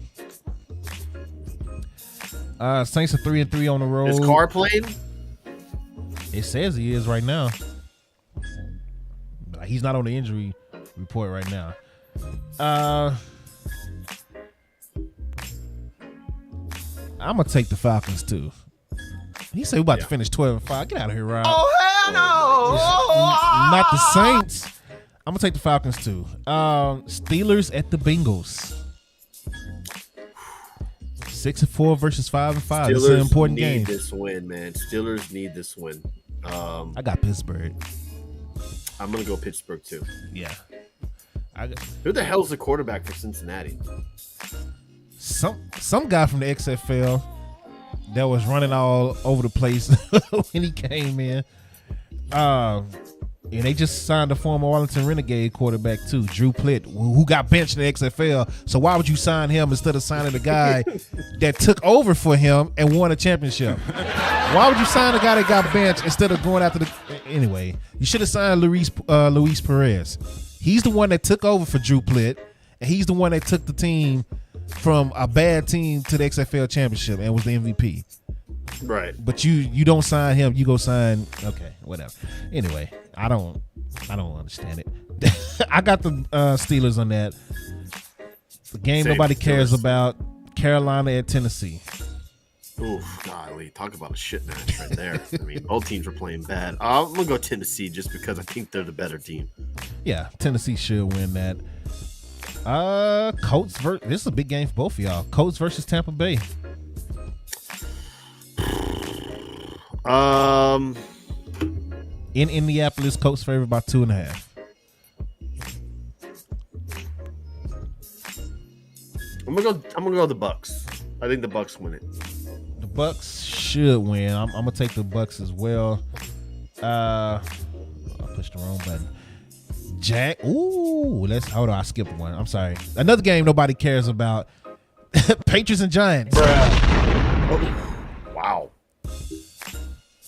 Saints are 3-3 on the road. Is Carr playing? It says he is right now. But he's not on the injury report right now. I'm gonna take the Falcons too. He said we're about to finish 12-5. Get out of here, Rob. Oh hell no! Not the Saints. I'm gonna take the Falcons too. Steelers at the Bengals. 6-4 versus 5-5. This is an important game. Steelers need this win, man. Steelers need this win. I got Pittsburgh. I'm gonna go Pittsburgh too. Yeah. Who the hell's the quarterback for Cincinnati? Some guy from the XFL that was running all over the place when he came in. And they just signed a former Arlington Renegade quarterback too, Drew Plitt, who got benched in the XFL. So why would you sign him instead of signing the guy that took over for him and won a championship? Why would you sign a guy that got benched instead of going after the? Anyway, you should have signed Luis Perez. He's the one that took over for Drew Plitt, and he's the one that took the team from a bad team to the XFL championship and was the MVP. Right. But you don't sign him. You go sign. Okay, whatever. Anyway. I don't understand it. I got the Steelers on that. The game Same nobody cares Steelers. about. Carolina at Tennessee. Oof, golly, talk about a shit match right there. I mean, both teams were playing bad. I'm gonna go Tennessee just because I think they're the better team. Yeah, Tennessee should win that. Colts this is a big game for both of y'all. Colts versus Tampa Bay. In Indianapolis, Colts favored by 2.5. I'm gonna go the Bucks. I think the Bucks win it. The Bucks should win. I'm gonna take the Bucks as well. I pushed the wrong button. Hold on, I skipped one. I'm sorry. Another game nobody cares about. Patriots and Giants. Oh, wow.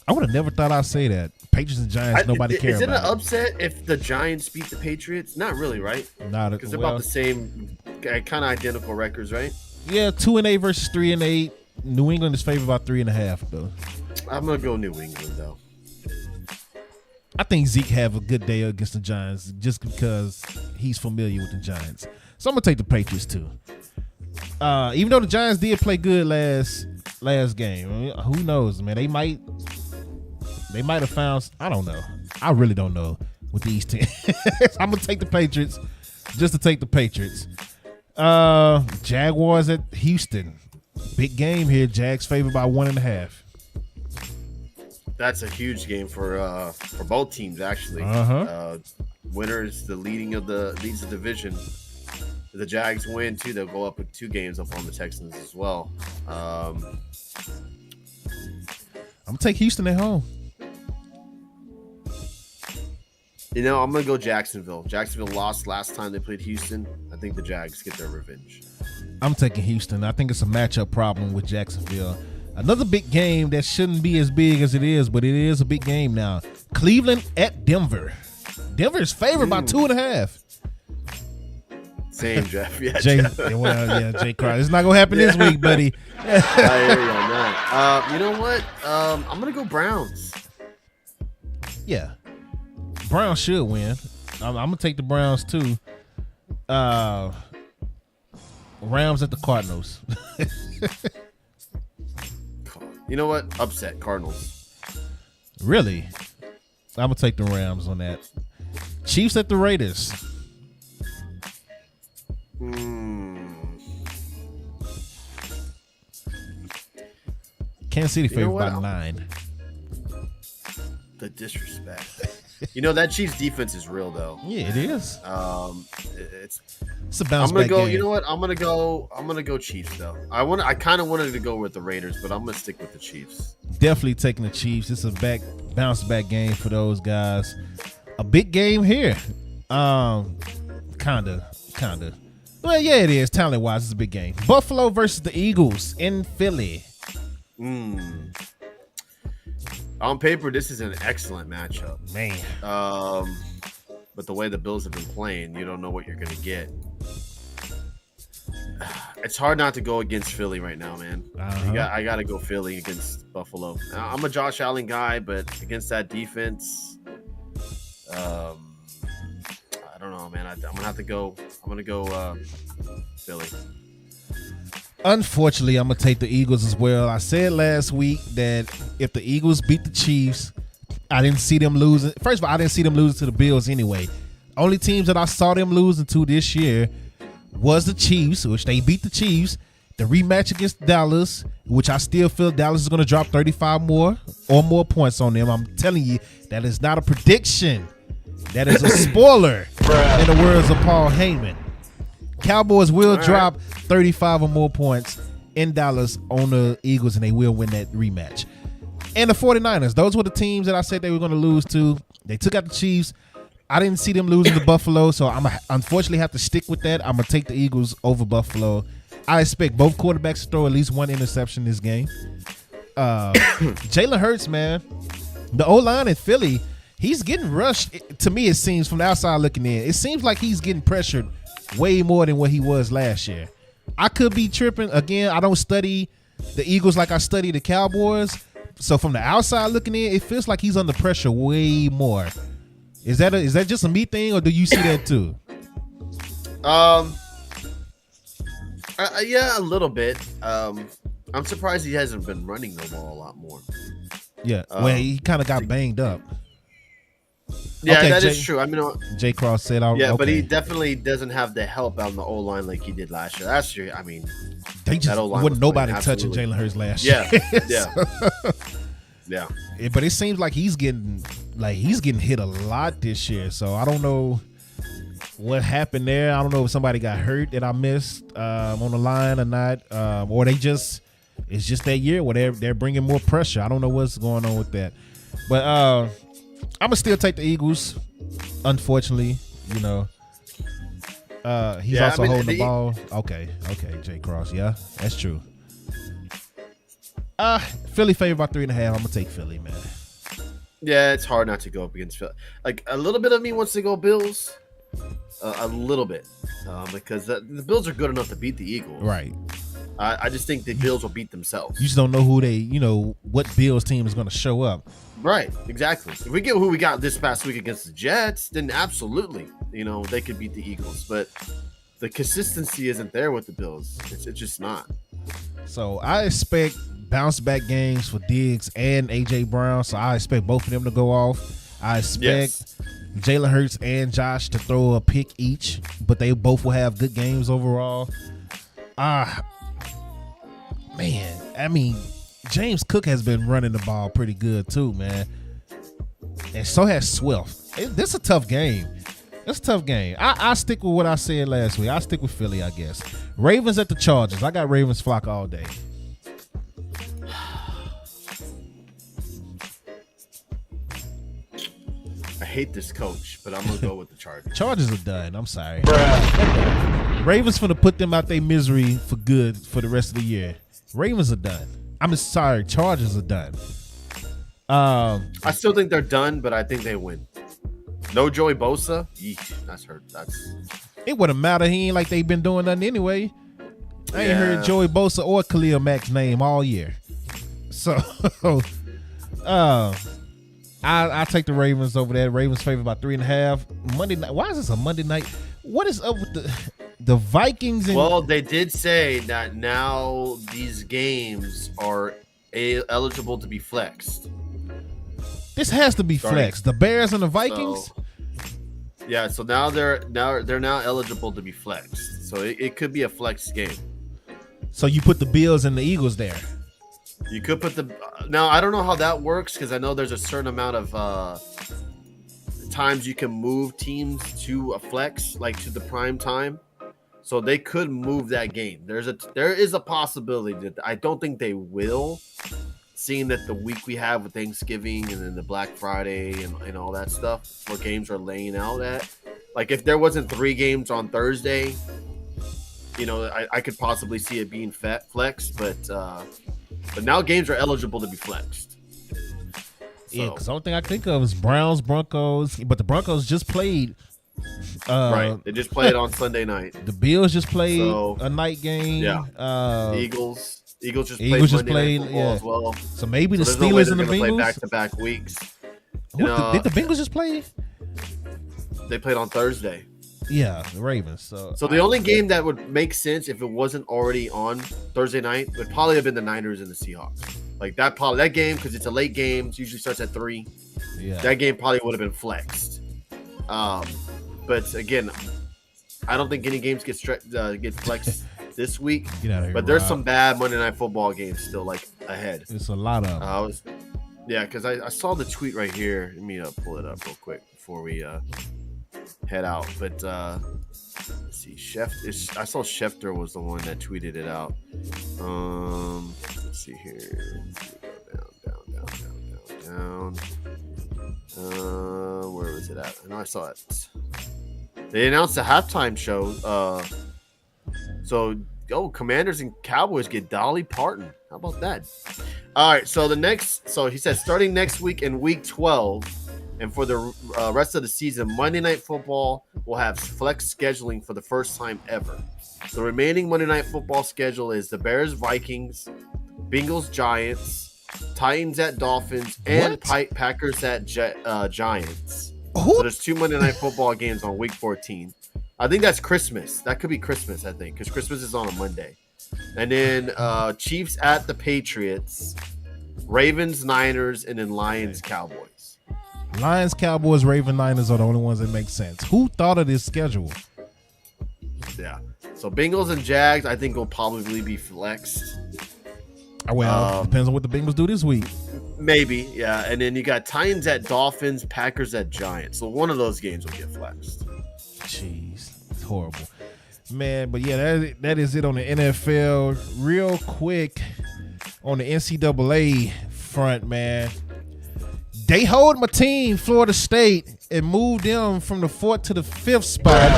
I would have never thought I'd say that. Patriots and Giants, nobody cares about. Is it an upset if the Giants beat the Patriots? Not really, right? Not because they're about the same, kind of identical records, right? Yeah, 2-8 versus 3-8. New England is favored by 3.5, though. I'm gonna go New England, though. I think Zeke have a good day against the Giants just because he's familiar with the Giants. So I'm gonna take the Patriots too. Even though the Giants did play good last game, I mean, who knows, man? They might have found. I don't know. I really don't know with these teams. I'm gonna take the Patriots just to take the Patriots. Jaguars at Houston. Big game here. Jags favored by 1.5. That's a huge game for both teams, actually. Winners leads the division. If the Jags win too, they'll go up with 2 games up on the Texans as well. I'm gonna take Houston at home. I'm gonna go Jacksonville. Jacksonville lost last time they played Houston. I think the Jags get their revenge. I'm taking Houston. I think it's a matchup problem with Jacksonville. Another big game that shouldn't be as big as it is, but it is a big game now. Cleveland at Denver. Denver is favored by 2.5. Same, Jeff. Yeah, Jeff. Jay Crowder. It's not gonna happen this week, buddy. I hear you on that. You know what? I'm gonna go Browns. Yeah, Browns should win. I'm gonna take the Browns too. Rams at the Cardinals. You know what? Upset Cardinals. Really? I'm gonna take the Rams on that. Chiefs at the Raiders. Kansas City favored by 9. The disrespect. That Chiefs defense is real though. Yeah, it is. It's a bounce I'm gonna back go. game. You know what? I'm gonna go Chiefs though. I kind of wanted to go with the Raiders, but I'm gonna stick with the Chiefs. Definitely taking the Chiefs. It's a bounce back game for those guys. A big game here. Kinda. Well, yeah, it is. Talent wise, it's a big game. Buffalo versus the Eagles in Philly. On paper, this is an excellent matchup, man. But the way the Bills have been playing, you don't know what you're gonna get. It's hard not to go against Philly right now, man. I got to go Philly against Buffalo. I'm a Josh Allen guy, but against that defense, I don't know, man. I'm gonna have to go. I'm gonna go Philly. Unfortunately, I'm gonna take the Eagles as well. I said last week that if the Eagles beat the Chiefs, I didn't see them losing. First of all, I didn't see them losing to the Bills anyway. Only teams that I saw them losing to this year was the Chiefs, which they beat the Chiefs. The rematch against Dallas, which I still feel Dallas is going to drop 35 more points on them. I'm telling you, that is not a prediction. That is a spoiler in the words of Paul Heyman. Cowboys will drop 35 or more points in Dallas on the Eagles, and they will win that rematch. And the 49ers. Those were the teams that I said they were going to lose to. They took out the Chiefs. I didn't see them losing to Buffalo, so I'm unfortunately have to stick with that. I'm going to take the Eagles over Buffalo. I expect both quarterbacks to throw at least one interception this game. Jalen Hurts, man. The O-line in Philly, he's getting rushed. To me, it seems, from the outside looking in, it seems like he's getting pressured way more than what he was last year. I could be tripping. Again, I don't study the Eagles like I study the Cowboys. So from the outside looking in, it feels like he's under pressure way more. Is that just a me thing, or do you see that too? Yeah, a little bit. I'm surprised he hasn't been running the ball a lot more. Yeah, well, he kind of got banged up. Yeah, okay, that is true. I mean, Jay Cross said, yeah, okay. But he definitely doesn't have the help on the O-line like he did last year. Last year, I mean, they just wasn't nobody touching Jalen Hurts last year. Yeah. But it seems like he's getting hit a lot this year. So I don't know what happened there. I don't know if somebody got hurt that I missed on the line or not, or it's just that year where they're bringing more pressure. I don't know what's going on with that, but I'm gonna still take the Eagles. Unfortunately, he's also holding the ball. Okay, Jay Cross. Yeah, that's true. Philly favored by 3.5. I'm gonna take Philly, man. Yeah, it's hard not to go up against Philly. Like, a little bit of me wants to go Bills, a little bit, because the Bills are good enough to beat the Eagles. Right. I just think the Bills will beat themselves. You just don't know what Bills team is going to show up. Right, exactly. If we get who we got this past week against the Jets, then absolutely, they could beat the Eagles. But the consistency isn't there with the Bills. It's just not. So I expect bounce back games for Diggs and A.J. Brown. So I expect both of them to go off. I expect Jalen Hurts and Josh to throw a pick each, but they both will have good games overall. Man, I mean, James Cook has been running the ball pretty good too, man. And so has Swift. This is a tough game. It's a tough game. I stick with what I said last week. I stick with Philly, I guess. Ravens at the Chargers. I got Ravens flock all day. I hate this coach, but I'm going to go with the Chargers. Chargers are done. I'm sorry. Ravens finna put them out their misery for good for the rest of the year. Ravens are done. I'm sorry. Chargers are done. I still think they're done, but I think they win. No Joey Bosa. Yeesh, that's hurt. It wouldn't matter. He ain't like they've been doing nothing anyway. I ain't heard Joey Bosa or Khalil Mack's name all year. So, I take the Ravens over there. Ravens favored by 3.5. Monday night. Why is this a Monday night? What is up with the Vikings? Well, they did say that now these games are eligible to be flexed. This has to be flexed. The Bears and the Vikings. So now they're eligible to be flexed. So it could be a flex game. So you put the Bills and the Eagles there. You could put now I don't know how that works because I know there's a certain amount of times you can move teams to a flex, like to the prime time. So they could move that game. There is a possibility that I don't think they will, seeing that the week we have with Thanksgiving and then the Black Friday and all that stuff where games are laying out at. Like if there wasn't 3 games on Thursday, I could possibly see it being flexed, but now games are eligible to be flexed. Yeah, because the only thing I think of is Browns, Broncos, but the Broncos just played. Right, they just played on Sunday night. The Bills just played a night game. Yeah, the Eagles just played Monday Night Football as well. So maybe the Steelers and the Bengals play back-to-back weeks. Did the Bengals just play? They played on Thursday. Yeah, the Ravens. So the only game that would make sense if it wasn't already on Thursday night would probably have been the Niners and the Seahawks. Like that game, because it's a late game. It usually starts at 3. Yeah, that game probably would have been flexed. But again, I don't think any games get flexed this week. But there's some bad Monday Night Football games still ahead. It's a lot of. Because I saw the tweet right here. Let me pull it up real quick before we head out. But let's see, I saw Schefter was the one that tweeted it out. Let's see here. Down. down. Where was it at? I know I saw it. They announced a halftime show. Commanders and Cowboys get Dolly Parton. How about that? All right. So he said starting next week in week 12, and for the rest of the season, Monday Night Football will have flex scheduling for the first time ever. The remaining Monday Night Football schedule is the Bears, Vikings, Bengals, Giants, Titans at Dolphins, and Packers at Giants. So there's 2 Monday Night Football games on week 14. I think that's Christmas. That could be Christmas, I think, because Christmas is on a Monday. And then Chiefs at the Patriots, Ravens, Niners, and then Lions, Cowboys. Lions, Cowboys, Ravens, Niners are the only ones that make sense. Who thought of this schedule? Yeah. So Bengals and Jags, I think, will probably be flexed. Well, depends on what the Bengals do this week. Maybe, yeah. And then you got Titans at Dolphins, Packers at Giants. So one of those games will get flexed. Jeez, it's horrible, man. But yeah, that is it on the NFL. Real quick on the NCAA front, man. They hold my team, Florida State, and moved them from the 4th to the 5th spot.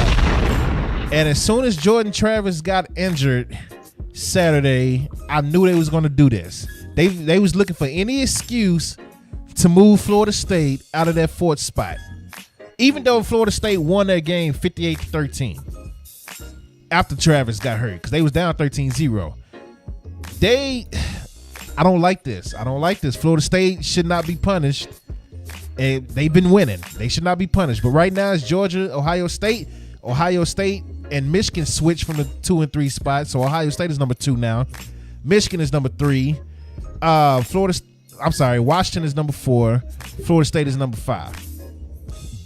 And as soon as Jordan Travis got injured Saturday, I knew they was going to do this. They was looking for any excuse to move Florida State out of that 4th spot. Even though Florida State won that game 58-13 after Travis got hurt, because they was down 13-0. I don't like this. Florida State should not be punished. And they've been winning. They should not be punished. But right now it's Georgia, Ohio State. Ohio State and Michigan switched from the 2 and 3 spots. So Ohio State is number 2 now. Michigan is number 3. Washington is number 4. Florida State is number 5.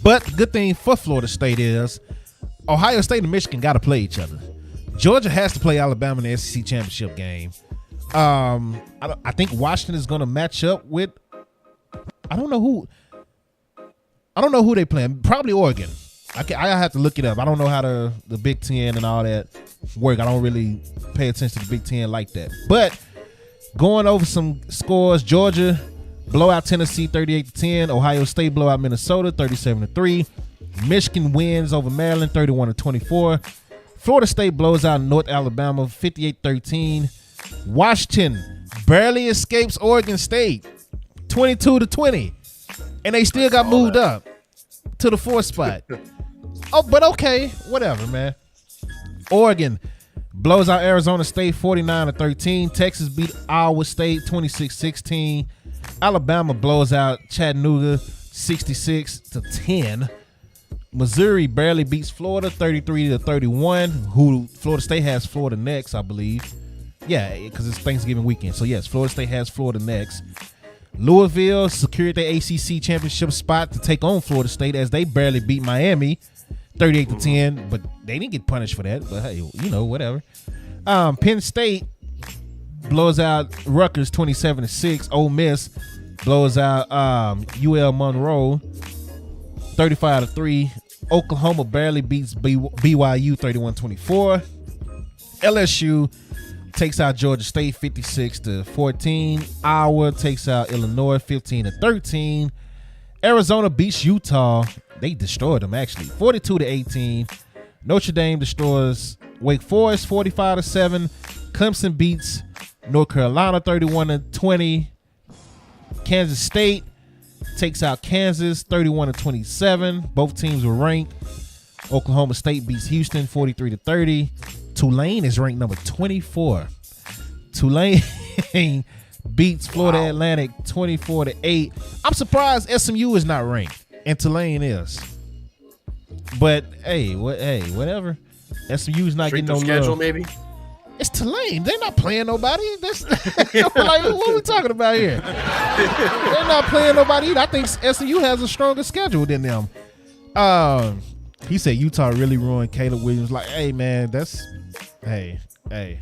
But the good thing for Florida State is Ohio State and Michigan got to play each other. Georgia has to play Alabama in the SEC championship game. I think Washington is going to match up with. I don't know who they playing. Probably Oregon. I have to look it up. I don't know how the Big Ten and all that work. I don't really pay attention to the Big Ten like that. But going over some scores: Georgia blowout Tennessee 38-10. Ohio State blowout Minnesota 37-3. Michigan wins over Maryland 31-24. Florida State blows out North Alabama 58-13. Washington barely escapes Oregon State 22-20. And they still got moved up to the 4th spot. But okay, whatever, man. Oregon blows out Arizona State 49-13. Texas beat Iowa State 26-16. Alabama blows out Chattanooga 66-10. Missouri barely beats Florida 33-31. Florida State has Florida next, I believe. Yeah, because it's Thanksgiving weekend. So yes, Florida State has Florida next. Louisville secured their ACC championship spot to take on Florida State as they barely beat Miami 38-10, but they didn't get punished for that. But hey, whatever. Penn State blows out Rutgers 27-6. Ole Miss blows out UL Monroe 35-3. Oklahoma barely beats BYU 31-24. LSU takes out Georgia State 56-14. Iowa takes out Illinois 15-13. Arizona beats Utah. They destroyed them actually 42-18. Notre Dame destroys Wake Forest 45-7. Clemson beats North Carolina 31-20. Kansas State takes out Kansas 31-27. Both teams were ranked. Oklahoma State beats Houston 43-30. Tulane is ranked number 24. Tulane beats Florida Atlantic 24-8. I'm surprised SMU is not ranked and Tulane is. But hey, whatever. SMU's not getting no schedule, love. Maybe. It's Tulane. They're not playing nobody. That's like, what are we talking about here? They're not playing nobody either. I think SMU has a stronger schedule than them. He said Utah really ruined Caleb Williams. Like, hey man, hey, I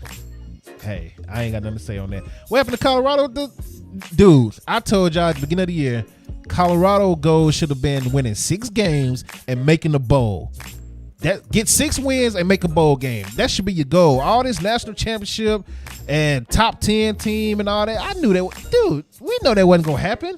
ain't got nothing to say on that. What happened to Colorado? Dude, I told y'all at the beginning of the year, Colorado goal should have been winning 6 games and making the bowl. Get 6 wins and make a bowl game. That should be your goal. All this national championship and top 10 team and all that. I knew that. Dude, we know that wasn't going to happen.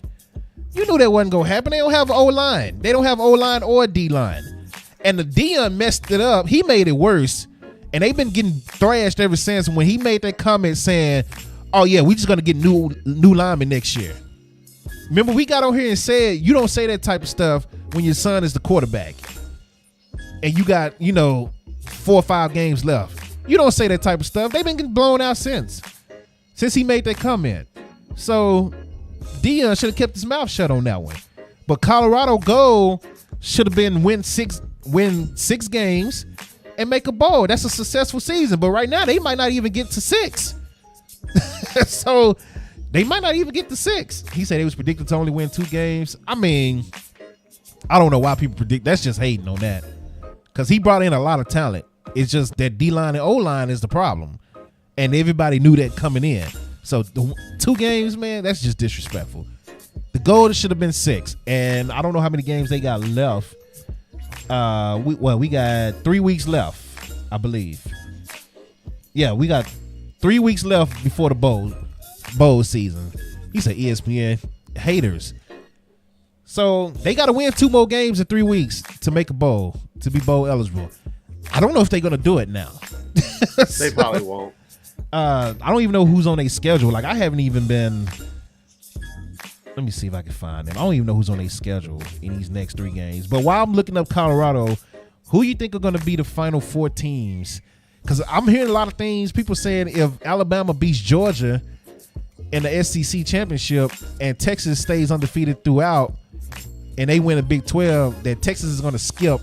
You knew that wasn't gonna happen. They don't have O-line. They don't have O-line or D-line. And the Dion messed it up. He made it worse. And they've been getting thrashed ever since when he made that comment saying, oh yeah, we just gonna get new linemen next year. Remember, we got on here and said you don't say that type of stuff when your son is the quarterback. And you got, 4 or 5 games left. You don't say that type of stuff. They've been getting blown out since he made that comment. So Dion should have kept his mouth shut on that one. But Colorado goal should have been win six games and make a bowl. That's a successful season. But right now they might not even get to 6. So they might not even get to 6. He said he was predicted to only win 2 games. I mean, I don't know why people predict. That's just hating on that. Because he brought in a lot of talent. It's just that D-line and O-line is the problem. And everybody knew that coming in. So the 2 games, man, that's just disrespectful. The goal should have been 6. And I don't know how many games they got left. We got 3 weeks left, I believe. Yeah, we got 3 weeks left before the bowl season. He said ESPN haters. So they got to win 2 more games in 3 weeks to make a bowl, to be bowl eligible. I don't know if they're going to do it now. They probably won't. I don't even know who's on their schedule. Like, I haven't even been. Let me see if I can find them. I don't even know who's on their schedule in these next 3 games. But while I'm looking up Colorado, who you think are going to be the final 4 teams? Because I'm hearing a lot of things. People saying if Alabama beats Georgia in the SEC championship and Texas stays undefeated throughout and they win a Big 12, that Texas is going to skip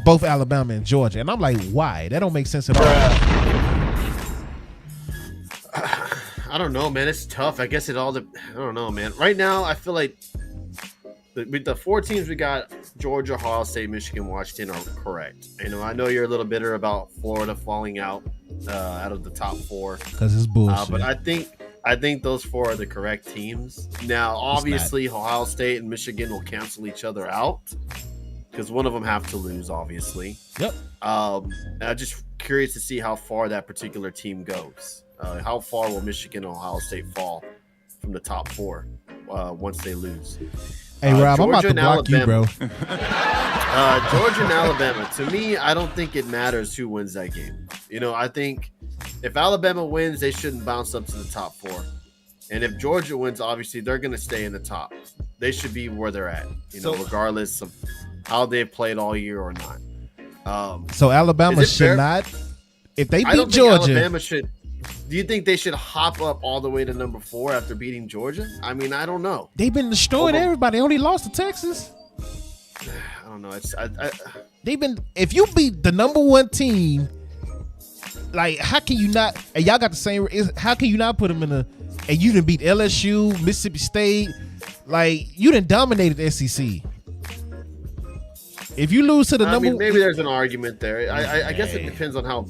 both Alabama and Georgia. And I'm like, why? That don't make sense at all. I don't know, man. It's tough. I guess I don't know, man. Right now, I feel like with the 4 teams we got, Georgia, Ohio State, Michigan, Washington are correct. I know you're a little bitter about Florida falling out of the top 4 because it's bullshit. But I think those 4 are the correct teams. Now, obviously, Ohio State and Michigan will cancel each other out because one of them have to lose, obviously. Yep. And I'm just curious to see how far that particular team goes. How far will Michigan and Ohio State fall from the top 4 once they lose? Hey, Rob, I'm about to block you, bro. Georgia and Alabama. To me, I don't think it matters who wins that game. I think if Alabama wins, they shouldn't bounce up to the top 4. And if Georgia wins, obviously, they're going to stay in the top. They should be where they're at, regardless of how they've played all year or not. So Alabama should not. If they beat Georgia, Alabama should. Do you think they should hop up all the way to number 4 after beating Georgia? I mean, I don't know. They've been destroying everybody. They only lost to Texas. I don't know. They've been. If you beat the number 1 team, like, how can you not? And y'all got the same. How can you not put them in a? And you didn't beat LSU, Mississippi State. Like, you didn't dominate the SEC. If you lose to the number, maybe there's an argument there. I guess it depends on how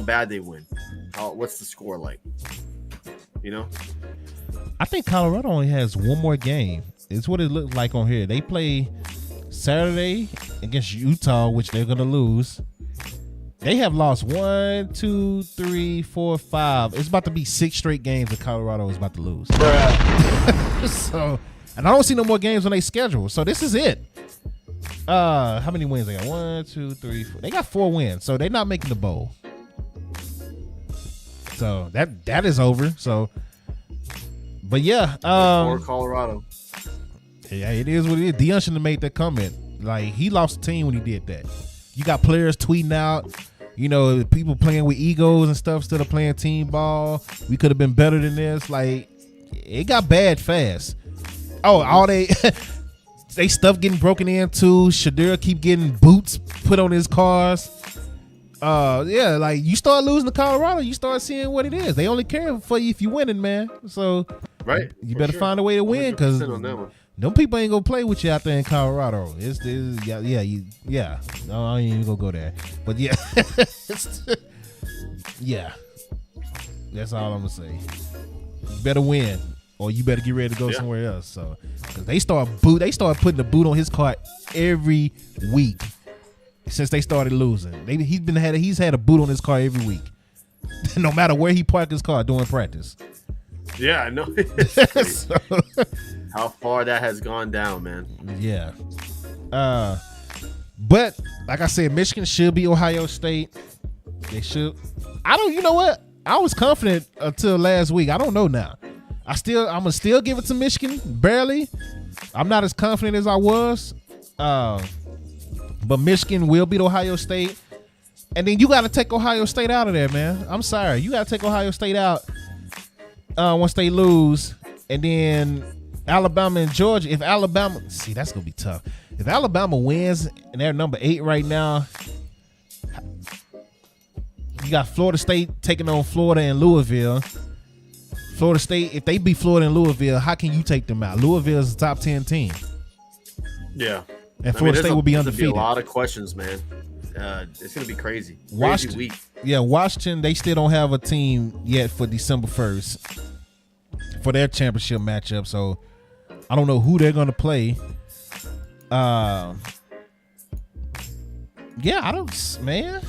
bad they win. What's the score like? I think Colorado only has 1 more game. It's what it looks like on here. They play Saturday against Utah, which they're gonna lose. They have lost 1, 2, 3, 4, 5. It's about to be 6 straight games that Colorado is about to lose. So, and I don't see no more games on their schedule. So this is it. How many wins they got? 1, 2, 3, 4. They got 4 wins, so they're not making the bowl. So that is over. So, but yeah, for Colorado. Yeah, it is what it is. Deion shouldn't have made that comment. Like, he lost the team when he did that. You got players tweeting out, people playing with egos and stuff instead of playing team ball. We could have been better than this. Like, it got bad fast. Oh, all they stuff getting broken into. Shadur keep getting boots put on his cars. Yeah, like, you start losing to Colorado, you start seeing what it is. They only care for you if you winning, man. So right, you better find a way to win, because them people ain't gonna play with you out there in Colorado. Yeah. No, I ain't even gonna go there. But yeah, yeah. That's all I'm gonna say. You better win, or you better get ready to go somewhere else. So, because they start putting the boot on his car every week since they started losing. He's had a boot on his car every week, no matter where he parked his car during practice. Yeah, I know. So, how far that has gone down, man. yeah. But like I said, Michigan should be Ohio State. They should. You know what? I was confident until last week. I don't know now. I'm gonna still give it to Michigan, barely. I'm not as confident as I was. But Michigan will beat Ohio State. And then you got to take Ohio State out of there, man. I'm sorry. You got to take Ohio State out once they lose. And then Alabama and Georgia. If Alabama, see, that's going to be tough. If Alabama wins and they're number 8 right now, you got Florida State taking on Florida and Louisville. Florida State, if they beat Florida and Louisville, how can you take them out? Louisville is a top 10 team. Yeah. And Florida State will be undefeated. There's a lot of questions, man. It's going to be crazy. Washington, week. Yeah, Washington, they still don't have a team yet for December 1st for their championship matchup. So I don't know who they're going to play. Yeah, I don't, man.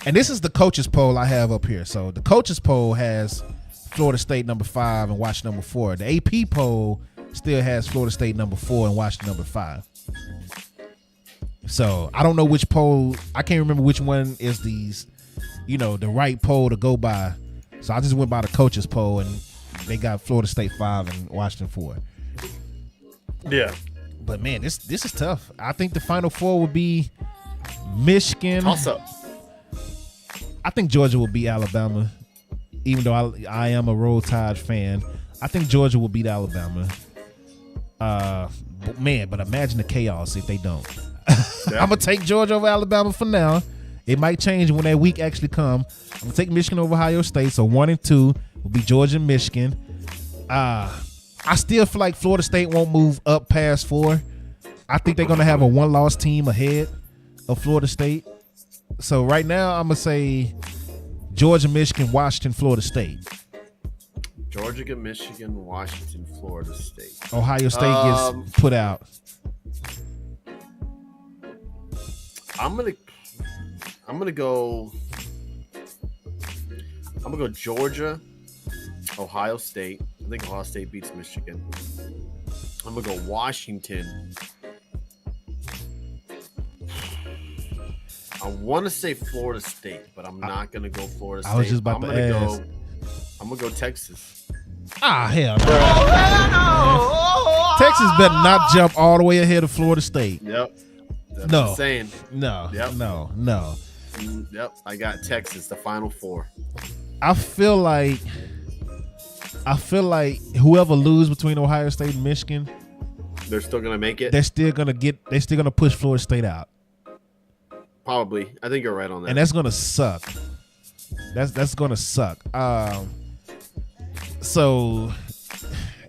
And this is the coaches poll I have up here. So the coaches poll has Florida State number 5 and Washington number 4. The AP poll still has Florida State number 4 and Washington number 5. So I don't know which poll. I can't remember which one is the right poll to go by. So I just went by the coaches poll, and they got Florida State 5 and Washington 4. Yeah. But man, this is tough. I think the Final Four would be Michigan. Toss up. I think Georgia will beat Alabama, even though I am a Roll Tide fan. I think Georgia will beat Alabama. But imagine the chaos if they don't. Yeah. I'm gonna take Georgia over Alabama for now. It might change when that week actually come. I'm gonna take Michigan over Ohio State. So 1 and 2 will be Georgia and Michigan. I still feel like Florida State won't move up past 4. I think they're gonna have a 1-loss team ahead of Florida State. So right now I'm gonna say Georgia, Michigan, Washington, Florida State. Georgia, Michigan, Washington, Florida State. Ohio State gets put out. I'm gonna go Georgia, Ohio State. I think Ohio State beats Michigan. I'm gonna go Washington. I want to say Florida State, but I'm not gonna go Florida State. I was just about to ask. I'm gonna go Texas. Hell no. Texas better not jump all the way ahead of Florida State. Yep. That's no. Insane. No. Yep. No. Yep. I got Texas, the Final Four. I feel like whoever loses between Ohio State and Michigan, they're still gonna make it. They're still gonna push Florida State out. Probably. I think you're right on that. And that's gonna suck. That's gonna suck. So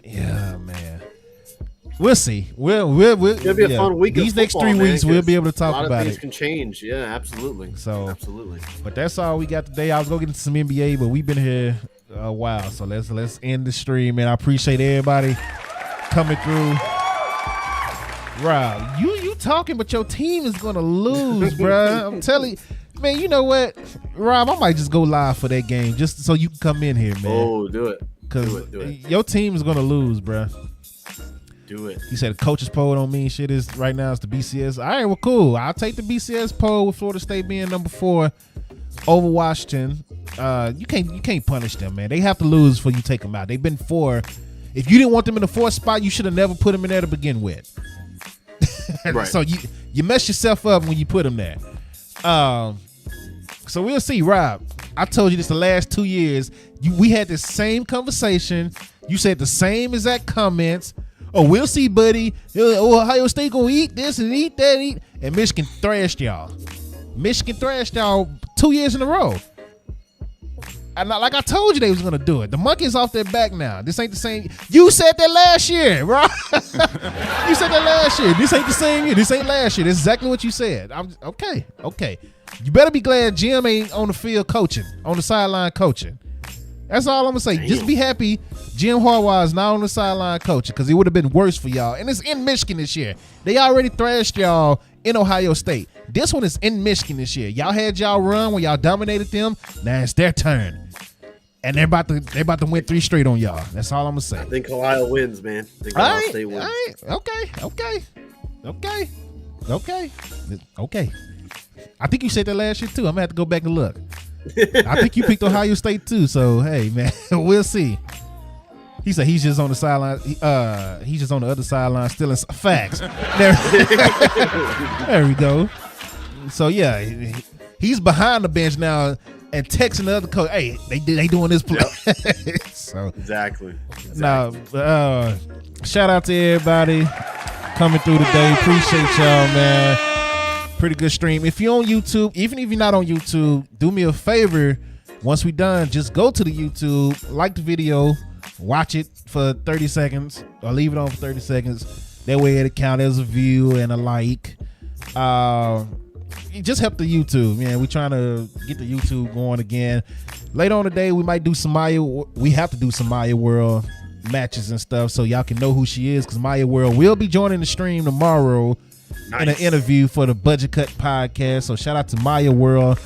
yeah, man. We'll see. We'll it'll be a fun week. These next 3 weeks, we'll be able to talk about it. A lot of things can change. Yeah, absolutely. So absolutely. But that's all we got today. I was gonna get into some NBA, but we've been here a while. So let's end the stream, man. I appreciate everybody coming through. Rob, you talking, but your team is gonna lose, bro. I'm telling you, man. You know what, Rob? I might just go live for that game just so you can come in here, man. Oh, do it. Cause your team is gonna lose, bro. Do it. He said the coaches poll don't mean shit. Is right now it's the BCS. All right, well, cool. I'll take the BCS poll with Florida State being number 4 over Washington. You can't punish them, man. They have to lose before you take them out. They've been 4. If you didn't want them in the 4th spot, you should have never put them in there to begin with. Right. So you mess yourself up when you put them there. So we'll see, Rob. I told you this the last 2 years. We had the same conversation. You said the same exact comments. Oh, we'll see, buddy. Ohio State gonna eat this and eat that, and Michigan thrashed y'all. Michigan thrashed y'all 2 years in a row. And like I told you, they was gonna do it. The monkey's off their back now. This ain't the same. You said that last year, right? You said that last year. This ain't the same year. This ain't last year. This is exactly what you said. I'm okay. You better be glad Jim ain't on the field coaching, on the sideline coaching. That's all I'm gonna say. Damn. Just be happy Jim Harbaugh is not on the sideline coaching, because it would have been worse for y'all. And it's in Michigan this year. They already thrashed y'all in Ohio State. This one is in Michigan this year. Y'all had y'all run when y'all dominated them. Now it's their turn. And they're about to win 3 straight on y'all. That's all I'm gonna say. I think Ohio wins, man. I think Ohio State wins. Okay. I think you said that last year too. I'm gonna have to go back and look. I think you picked Ohio State too. So hey, man, we'll see. He said he's just on the sideline. He's just on the other sideline stealing facts. There we go. So yeah, he's behind the bench now and texting the other coach. Hey, they doing this play. Yep. So exactly. Now, shout out to everybody coming through today. Appreciate y'all, man. Pretty good stream. If you're on YouTube, even if you're not on YouTube, do me a favor. Once we done, just go to the YouTube, like the video, watch it for 30 seconds or leave it on for 30 seconds. That way it'll count as a view and a like. You just help the YouTube, man. We're trying to get the YouTube going again. Later on today, we might do some Maya. We have to do some Maya World matches and stuff so y'all can know who she is, because Maya World will be joining the stream tomorrow in an interview for the Budget Cut podcast. So shout out to Maya World.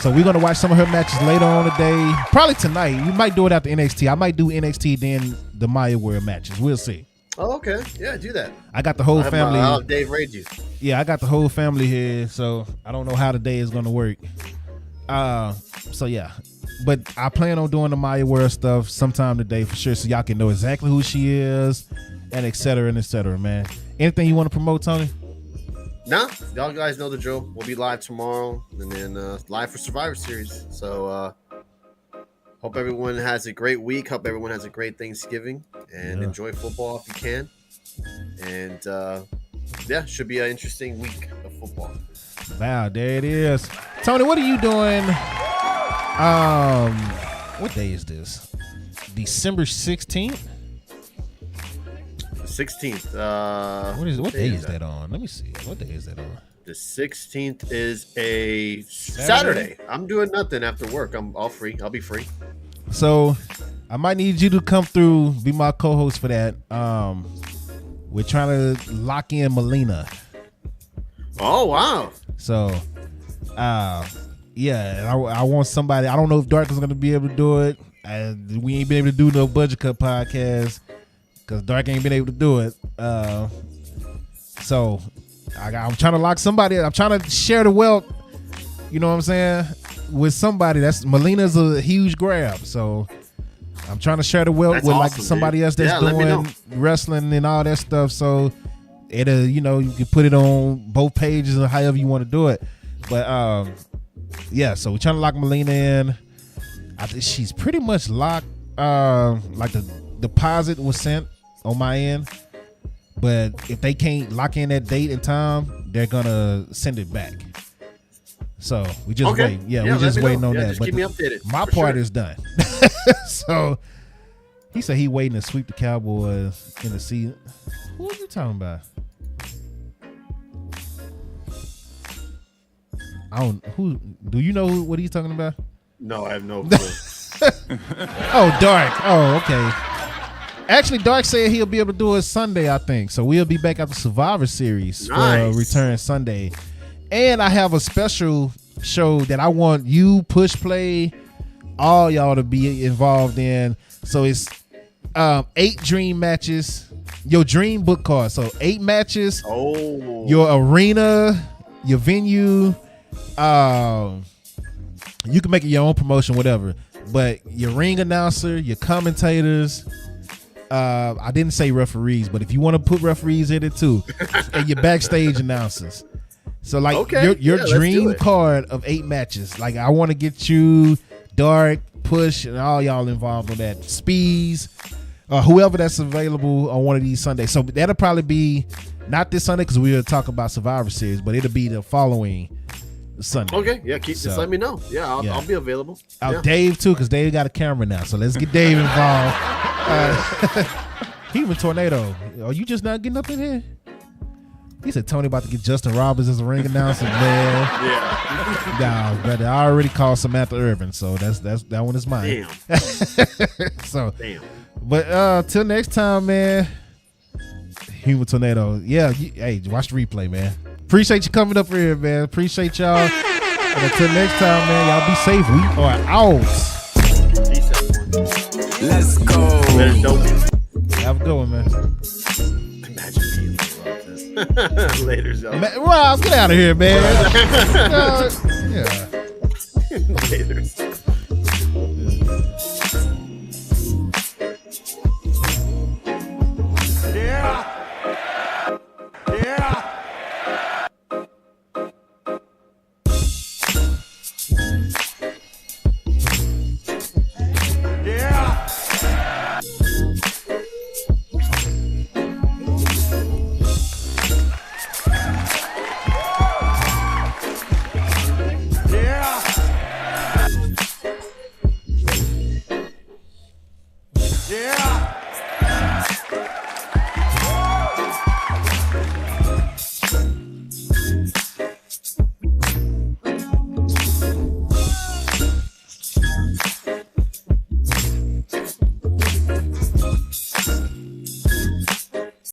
So we're going to watch some of her matches later on today. Probably tonight. We might do it after NXT. I might do NXT, then the Maya World matches. We'll see. Oh, okay. Yeah, do that. I got the whole family. I'll Dave raid you. Yeah, I got the whole family here, so I don't know how the day is going to work. So yeah. But I plan on doing the Maya World stuff sometime today for sure, so y'all can know exactly who she is and et cetera, man. Anything you want to promote, Tony? Nah, y'all guys know the drill. We'll be live tomorrow and then live for Survivor Series. So hope everyone has a great week. Hope everyone has a great Thanksgiving and enjoy football if you can. And should be an interesting week of football. Wow, there it is. Tony, what are you doing? What day is this? December 16th? 16th. What day is that on? Let me see. What day is that on? The 16th is a Saturday. I'm doing nothing after work. I'll be free. So I might need you to come through, be my co-host for that. We're trying to lock in Melina. Oh, wow. So, I want somebody. I don't know if Dark is going to be able to do it. We ain't been able to do no Budget Cut podcast because Dark ain't been able to do it. So I'm trying to lock somebody. I'm trying to share the wealth, you know what I'm saying, with somebody. That's Melina's a huge grab. So I'm trying to share the wealth with awesome, like somebody else that's doing wrestling and all that stuff. So it'll, you can put it on both pages or however you want to do it. But so we're trying to lock Melina in. I think she's pretty much locked. Like the deposit was sent on my end, but if they can't lock in that date and time, they're gonna send it back. So we just wait. Yeah, we're just waiting on that. Just but keep me updated. My part is done. So he said he waiting to sweep the Cowboys in the season. Who are you talking about? Do you know what he's talking about? No, I have no clue. Oh, Dark. Oh, okay. Actually, Dark said he'll be able to do it Sunday, I think. So we'll be back at the Survivor Series for Return Sunday. And I have a special show that I want you, Push Play, all y'all to be involved in. So it's 8 dream matches. Your dream book card. So 8 matches. Oh. Your arena, your venue. You can make it your own promotion, whatever. But your ring announcer, your commentators. I didn't say referees, but if you want to put referees in it too, and your backstage announcers. So like your dream card of 8 matches. Like I want to get you, Dark, Push, and all y'all involved on that. Speeds, whoever that's available on one of these Sundays. So that'll probably be not this Sunday because we'll talk about Survivor Series, but it'll be the following Sunday. Okay, yeah, just let me know. Yeah, I'll be available. Dave too, because Dave got a camera now, so let's get Dave involved. He even Tornado. Are you just not getting up in here? He said Tony about to get Justin Roberts as a ring announcer, man. Yeah. Nah, brother, I already called Samantha Irvin, so that one is mine. Damn. Damn. But till next time, man. Human Tornado. Yeah, hey, watch the replay, man. Appreciate you coming up here, man. Appreciate y'all. And until next time, man, y'all be safe. We are out. Peace, everyone. Let's go. Later, dope. Have a good one, man. Imagine being like this. Later, dope. Rob, get out of here, man. Yeah. Later.